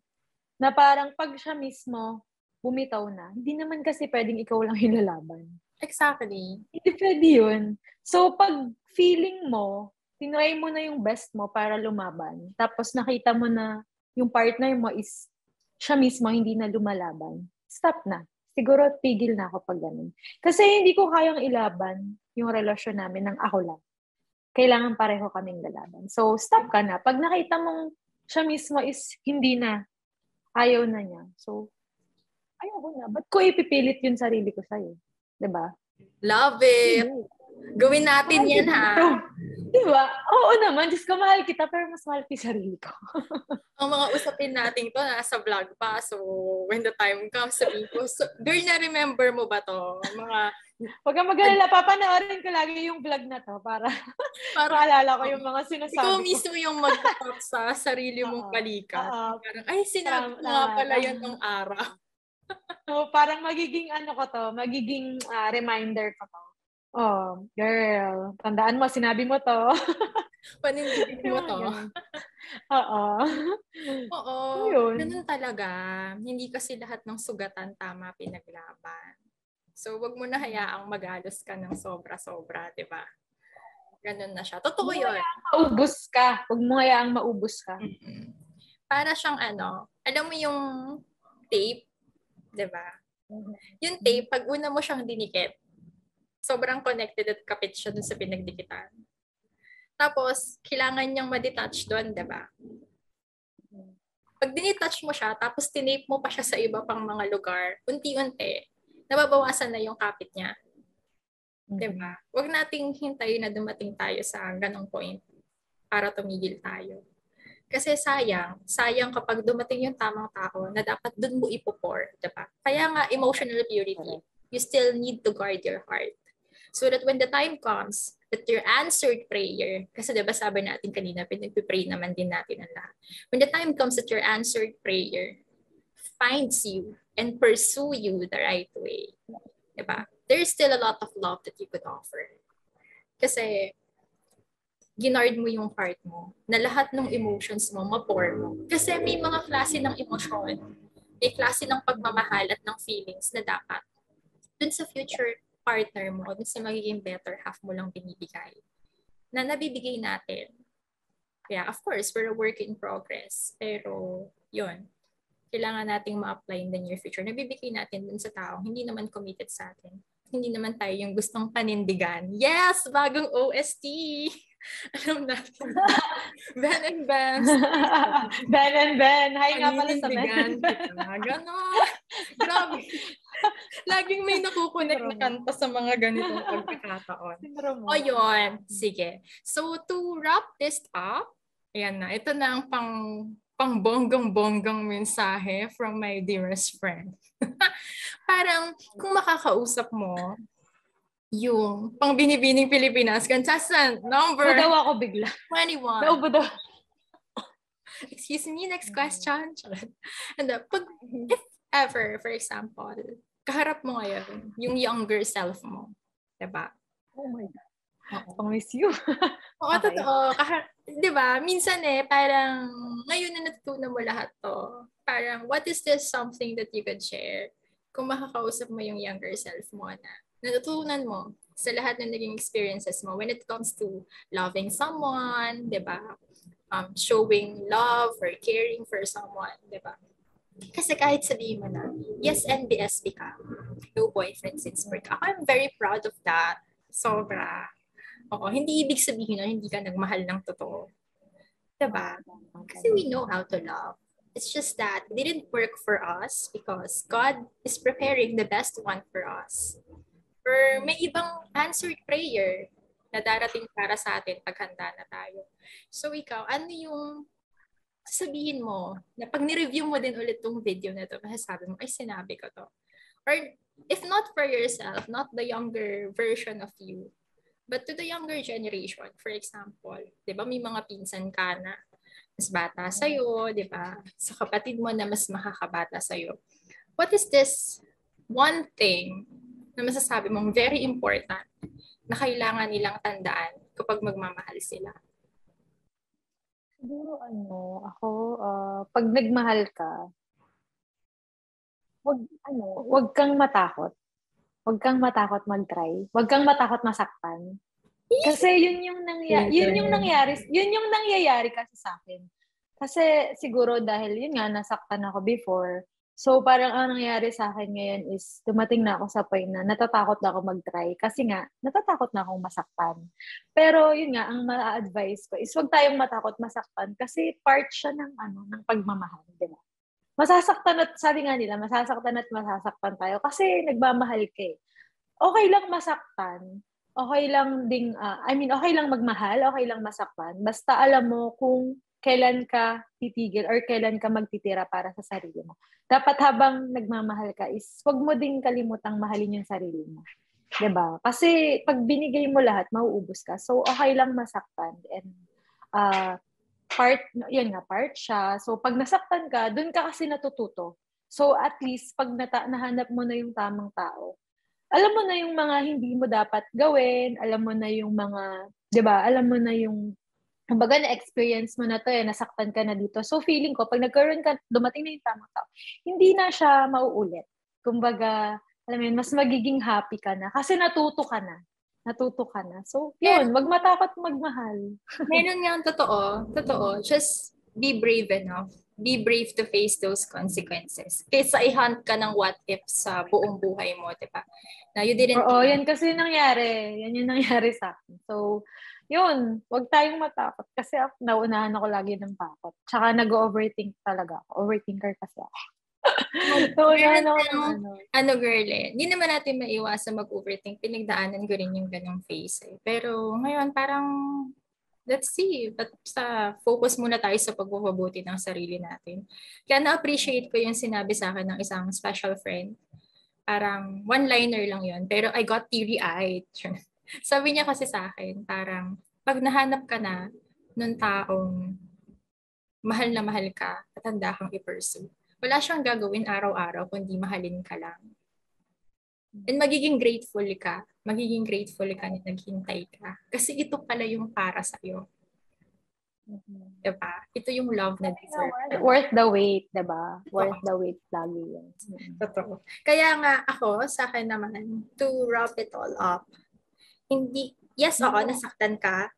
na parang pag siya mismo bumitaw na, hindi naman kasi pwedeng ikaw lang yung lalaban. Exactly. Hindi pwede yun. So pag feeling mo, tinry mo na yung best mo para lumaban, tapos nakita mo na yung partner mo is siya mismo hindi na lumalaban, stop na. Siguro tigil na ako pag ganun. Kasi hindi ko kayang ilaban yung relasyon namin ng ako lang. Kailangan pareho kaming lalaban. So, stop ka na. Pag nakita mong siya mismo is hindi na, ayaw na niya. So, ayaw ko na. Ba't ko ipipilit yung sarili ko sa'yo? Diba? Love it! Gawin natin yan, ha? Diba? Oo naman. Diyos ko, mahal kita, pero mas mahal ko yung sarili ko. Ang mga usapin natin to, nasa vlog pa. So, when the time comes, sabihin ko, so, girl, na-remember mo ba to? Huwag kang mag-alala, papanoorin ko lagi yung vlog na to para maalala ko yung mga sinasabi ko. Ikaw mismo yung mag-talk sa sarili mong balikat. Parang, ay, sinabi ko nga pala yun ng araw. So, parang magiging magiging reminder ko to. Oh, girl, tandaan mo, sinabi mo to. Panindigin mo to. Oo. Oo, yun. ganun talaga. Hindi kasi lahat ng sugatan tama pinaglaban. So, wag mo na hayaang magalos ka ng sobra-sobra, di ba? Ganun na siya. Totoo yun. Maubos ka. Huwag mo hayaang maubos ka. Mm-hmm. Para siyang alam mo yung tape, di ba? Yung tape, pag una mo siyang dinikit, sobrang connected at kapit siya dun sa pinagdikitan. Tapos, kailangan niyang ma-detach doon, diba? Pag dinitouch mo siya, tapos tinape mo pa siya sa iba pang mga lugar, unti-unti, nababawasan na yung kapit niya. Diba? Huwag nating hintayin na dumating tayo sa ganong point para tumigil tayo. Kasi sayang kapag dumating yung tamang tao na dapat dun mo ipo-pour, diba? Kaya nga, emotional purity. You still need to guard your heart. So that when the time comes that your answered prayer, kasi diba sabi natin kanina, pinag-pray naman din natin ang lahat. When the time comes that your answered prayer finds you and pursue you the right way, diba? There's still a lot of love that you could offer. Kasi ginard mo yung heart mo, na lahat ng emotions mo, ma-pour mo. Kasi may mga klase ng emosyon, may klase ng pagmamahal at ng feelings na dapat dun sa future partner mo, dun sa magiging better half mo lang binibigay. Na nabibigay natin. Yeah, of course, we're a work in progress. Pero, yun. Kailangan nating ma-apply in the near future. Nabibigay natin dun sa tao, hindi naman committed sa atin. Hindi naman tayo yung gustong panindigan. Yes! Bagong OST! Alam natin. Ben and Ben. Ben and Ben. Hi nga pala sa Ben and Ben. Ganon. Grabe. Laging may nakukunik na kanta sa mga ganitong pagkakataon. O yun. Sige. So to wrap this up, ayan na. Ito na ang pang bonggang-bonggang mensahe from my dearest friend. parang kung makakausap mo yung pang binibining Pilipinas, contestant number Nadaw ako bigla. 21. Naubod ako. Excuse me, next question. And if ever, for example, kaharap mo ngayon yung younger self mo, diba? Oh my God. I miss you. Oo, okay. Totoo. Diba? Minsan parang ngayon na natutunan mo lahat to. Parang, what is this something that you could share? Kung makakausap mo yung younger self mo na natutunan mo sa lahat ng naging experiences mo when it comes to loving someone, diba? Showing love or caring for someone, diba? Kasi kahit sabihin mo na, yes, NBSP ka, no boyfriend since birth. Ako, I'm very proud of that. Sobra. Oo, hindi ibig sabihin na hindi ka nagmahal ng totoo. Diba? Kasi we know how to love. It's just that it didn't work for us because God is preparing the best one for us. Or may ibang answered prayer na darating para sa atin pag handa na tayo. So ikaw, ano yung sasabihin mo na pag ni-review mo din ulit tong video na to, masasabi mo, ay sinabi ko to. Or if not for yourself, not the younger version of you, but to the younger generation, for example, di ba may mga pinsan ka na mas bata sa'yo, di ba? Sa kapatid mo na mas makakabata sa'yo. What is this one thing na masasabi mong very important na kailangan nilang tandaan kapag magmamahal sila? Siguro ako, pag nagmahal ka, wag kang matakot. Huwag kang matakot mag-try. Huwag kang matakot masaktan. Kasi yun yung nangyayari kasi sa akin. Kasi siguro dahil yun nga, nasaktan ako before. So parang ang nangyayari sa akin ngayon is dumating na ako sa point na natatakot na ako mag-try. Kasi nga, natatakot na akong masaktan. Pero yun nga, ang ma-advise ko is huwag tayong matakot masaktan kasi part siya ng pagmamahal, di ba? Masasaktan at sabi nga nila, masasaktan tayo kasi nagmamahal ka eh. Okay lang masaktan. Okay lang okay lang magmahal, okay lang masaktan. Basta alam mo kung kailan ka titigil or kailan ka magtitira para sa sarili mo. Dapat habang nagmamahal ka is wag mo ding kalimutang mahalin yung sarili mo. 'Di ba? Kasi pag binigay mo lahat, mauubos ka. So okay lang masaktan and part siya. So, pag nasaktan ka, dun ka kasi natututo. So, at least, pag nahanap mo na yung tamang tao, alam mo na yung mga hindi mo dapat gawin, alam mo na yung mga, di ba, alam mo na yung, kumbaga na-experience mo na to nasaktan ka na dito. So, feeling ko, pag dumating na yung tamang tao, hindi na siya mauulit. Kumbaga, alam mo yun, mas magiging happy ka na kasi natuto ka na. So, yun, wag matakot magmahal. Meron nga totoo. Just be brave enough. Be brave to face those consequences. Kaysa i-hunt ka ng what if sa buong buhay mo, di ba? Na you didn't... Oo, yan kasi nangyari. Yan yung nangyari sa akin. So, yun, wag tayong matakot. Kasi naunahan ako lagi ng takot. Tsaka nag-overthink talaga ako. Overthinker kasi ako. So, girl hindi naman natin maiwasan mag-overthink. Pinagdaanan ko rin yung ganong phase Pero ngayon parang let's see. But focus muna tayo sa pagbubuti ng sarili natin. Kaya na-appreciate ko yung sinabi sa akin ng isang special friend. Parang one-liner lang yun. Pero I got teary-eyed. Sabi niya kasi sa akin, parang pag nahanap ka na nung taong mahal na mahal ka at handa kang i-pursue, wala siyang gagawin araw-araw kundi mahalin ka lang. And magiging grateful ka na naghintay ka. Kasi ito pala yung para sa'yo. Diba? Ito yung love na deserve. Worth the wait, diba? Worth the wait lagi yun. Totoo. Kaya nga ako, sa akin naman, to wrap it all up, nasaktan ka.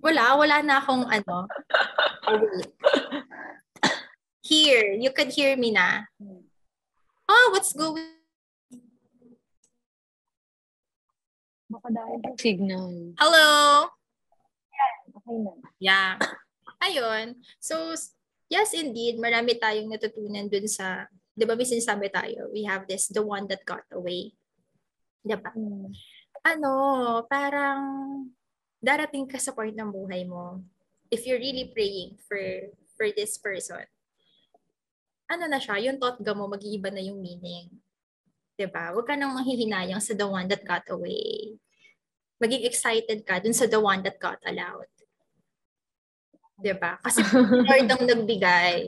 Wala na akong wait. Here, you could hear me na. Oh, what's going? Baka dahil signal. Hello? Okay na. Yeah. Ayun. So, yes indeed, marami tayong natutunan dun sa, di ba may sinasabi tayo, we have the one that got away. Di ba? Parang darating ka sa point ng buhay mo, if you're really praying for this person, na siya, yung thought mo, mag-iiba na yung meaning. Diba? Huwag ka nang manghihinayang sa the one that got away. Maging excited ka dun sa the one that got allowed. Diba? Kasi Lord ang nagbigay,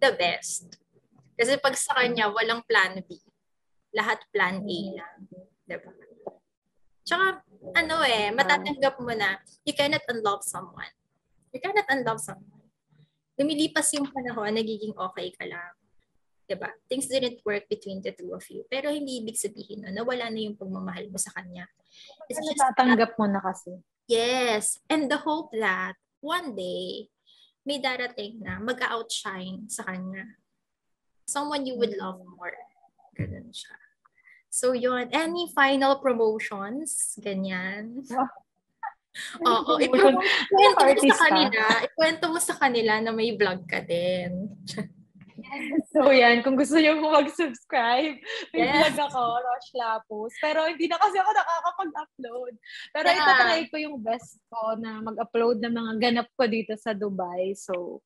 the best. Kasi pag sa kanya, walang plan B. Lahat plan A lang. Diba? Tsaka, matatanggap mo na, you cannot unlove someone. You cannot unlove someone. Lumilipas yung panahon, nagiging okay ka lang. Diba? Things didn't work between the two of you. Pero hindi ibig sabihin na wala na yung pagmamahal mo sa kanya. It's just natatanggap mo na kasi. Yes. And the hope that one day, may darating na mag-outshine sa kanya. Someone you would love more. Ganun siya. So yun, any final promotions? Ganyan. Oo, ikwento mo sa kanila na may vlog ka din. So yan, kung gusto niyo mo mag-subscribe, may vlog ako, Rosh Lapus. Pero hindi na kasi ako nakakapag-upload. Pero itatry ko yung best ko na mag-upload ng mga ganap ko dito sa Dubai. So,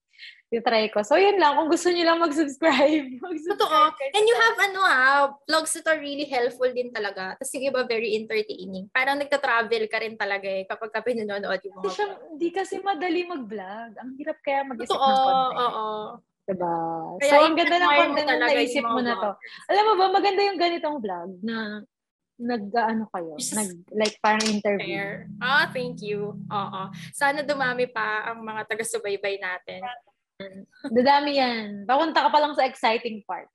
itry ko. So, yun lang. Kung gusto niyo lang mag-subscribe. Totoo. And you have, vlogs that are really helpful din talaga. Tapos yung iba, very entertaining. Parang nagta-travel ka rin talaga kapag ka pinanonood yung mga vlog. Hindi kasi madali mag-vlog. Ang hirap kaya mag-isip ng content. Oo. Diba? Kaya so, ang ganda ng content na naisip mo na to. Alam mo ba, maganda yung ganitong vlog na like parang interview. Thank you. Oo. Sana dumami pa ang mga taga-subaybay natin. Dadami yan. Papunta ka pa lang sa exciting part.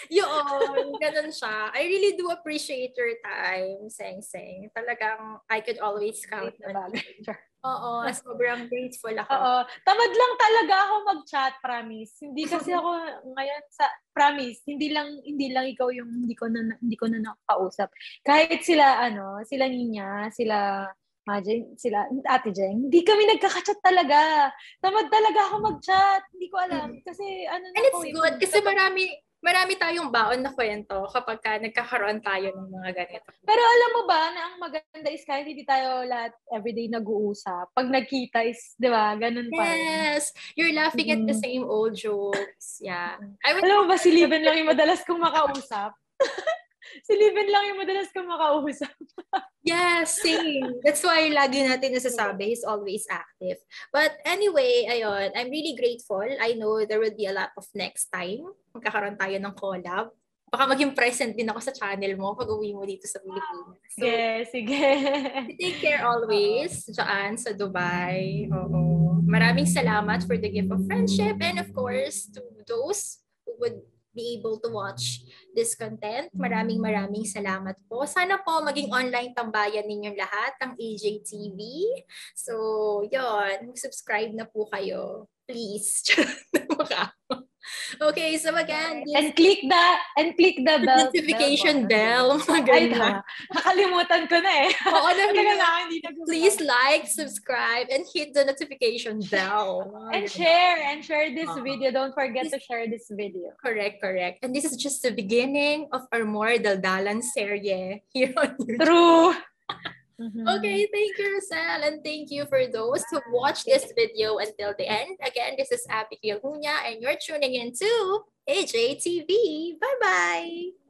Yun, ganun siya. I really do appreciate your time, Seng. Talagang I could always count on you. Oo, sobrang grateful ako. Oo. Tamad lang talaga ako mag-chat, promise. Hindi kasi ako ngayon promise, hindi lang ikaw yung hindi ko na nakausap. Kahit sila Ninya, sila Ate Jeng, hindi kami nagkaka-chat talaga. Tamad talaga ako mag-chat. Hindi ko alam. Kasi And it's good kasi marami tayong baon na kwento kapag nagkakaroon tayo ng mga ganito. Pero alam mo ba na ang maganda is kahit hindi tayo lahat everyday nag-uusap. Pag nagkita is, di ba, ganun pa rin. Yes! You're laughing at the same old jokes. Yeah. Alam mo ba, si Liven lang yung madalas kong makausap? Si Liven lang yung madalas kong makausap. Yes, same. That's why lagi natin nasasabi, he's always active. But anyway, ayun, I'm really grateful. I know there will be a lot of next time. Magkakaroon tayo ng collab. Baka maging present din ako sa channel mo pag uwi mo dito sa Pilipinas. So, sige. Take care always dyan sa Dubai. Oo. Maraming salamat for the gift of friendship and of course to those who would be able to watch this content. Maraming salamat po. Sana po maging online tambayan ninyong lahat ng AJTV. So, yun. Subscribe na po kayo. Please. Okay, so again, and click the bell. Notification bell. Ay, nakalimutan ko na eh. Oo, please like, subscribe, and hit the notification bell. And share this video. Don't forget to share this video. Correct. And this is just the beginning of our more daldalan serye here on YouTube. True. Okay, thank you, Rosel, and thank you for those who watched this video until the end. Again, this is Abigail Hunya, and you're tuning in to AJTV. Bye-bye!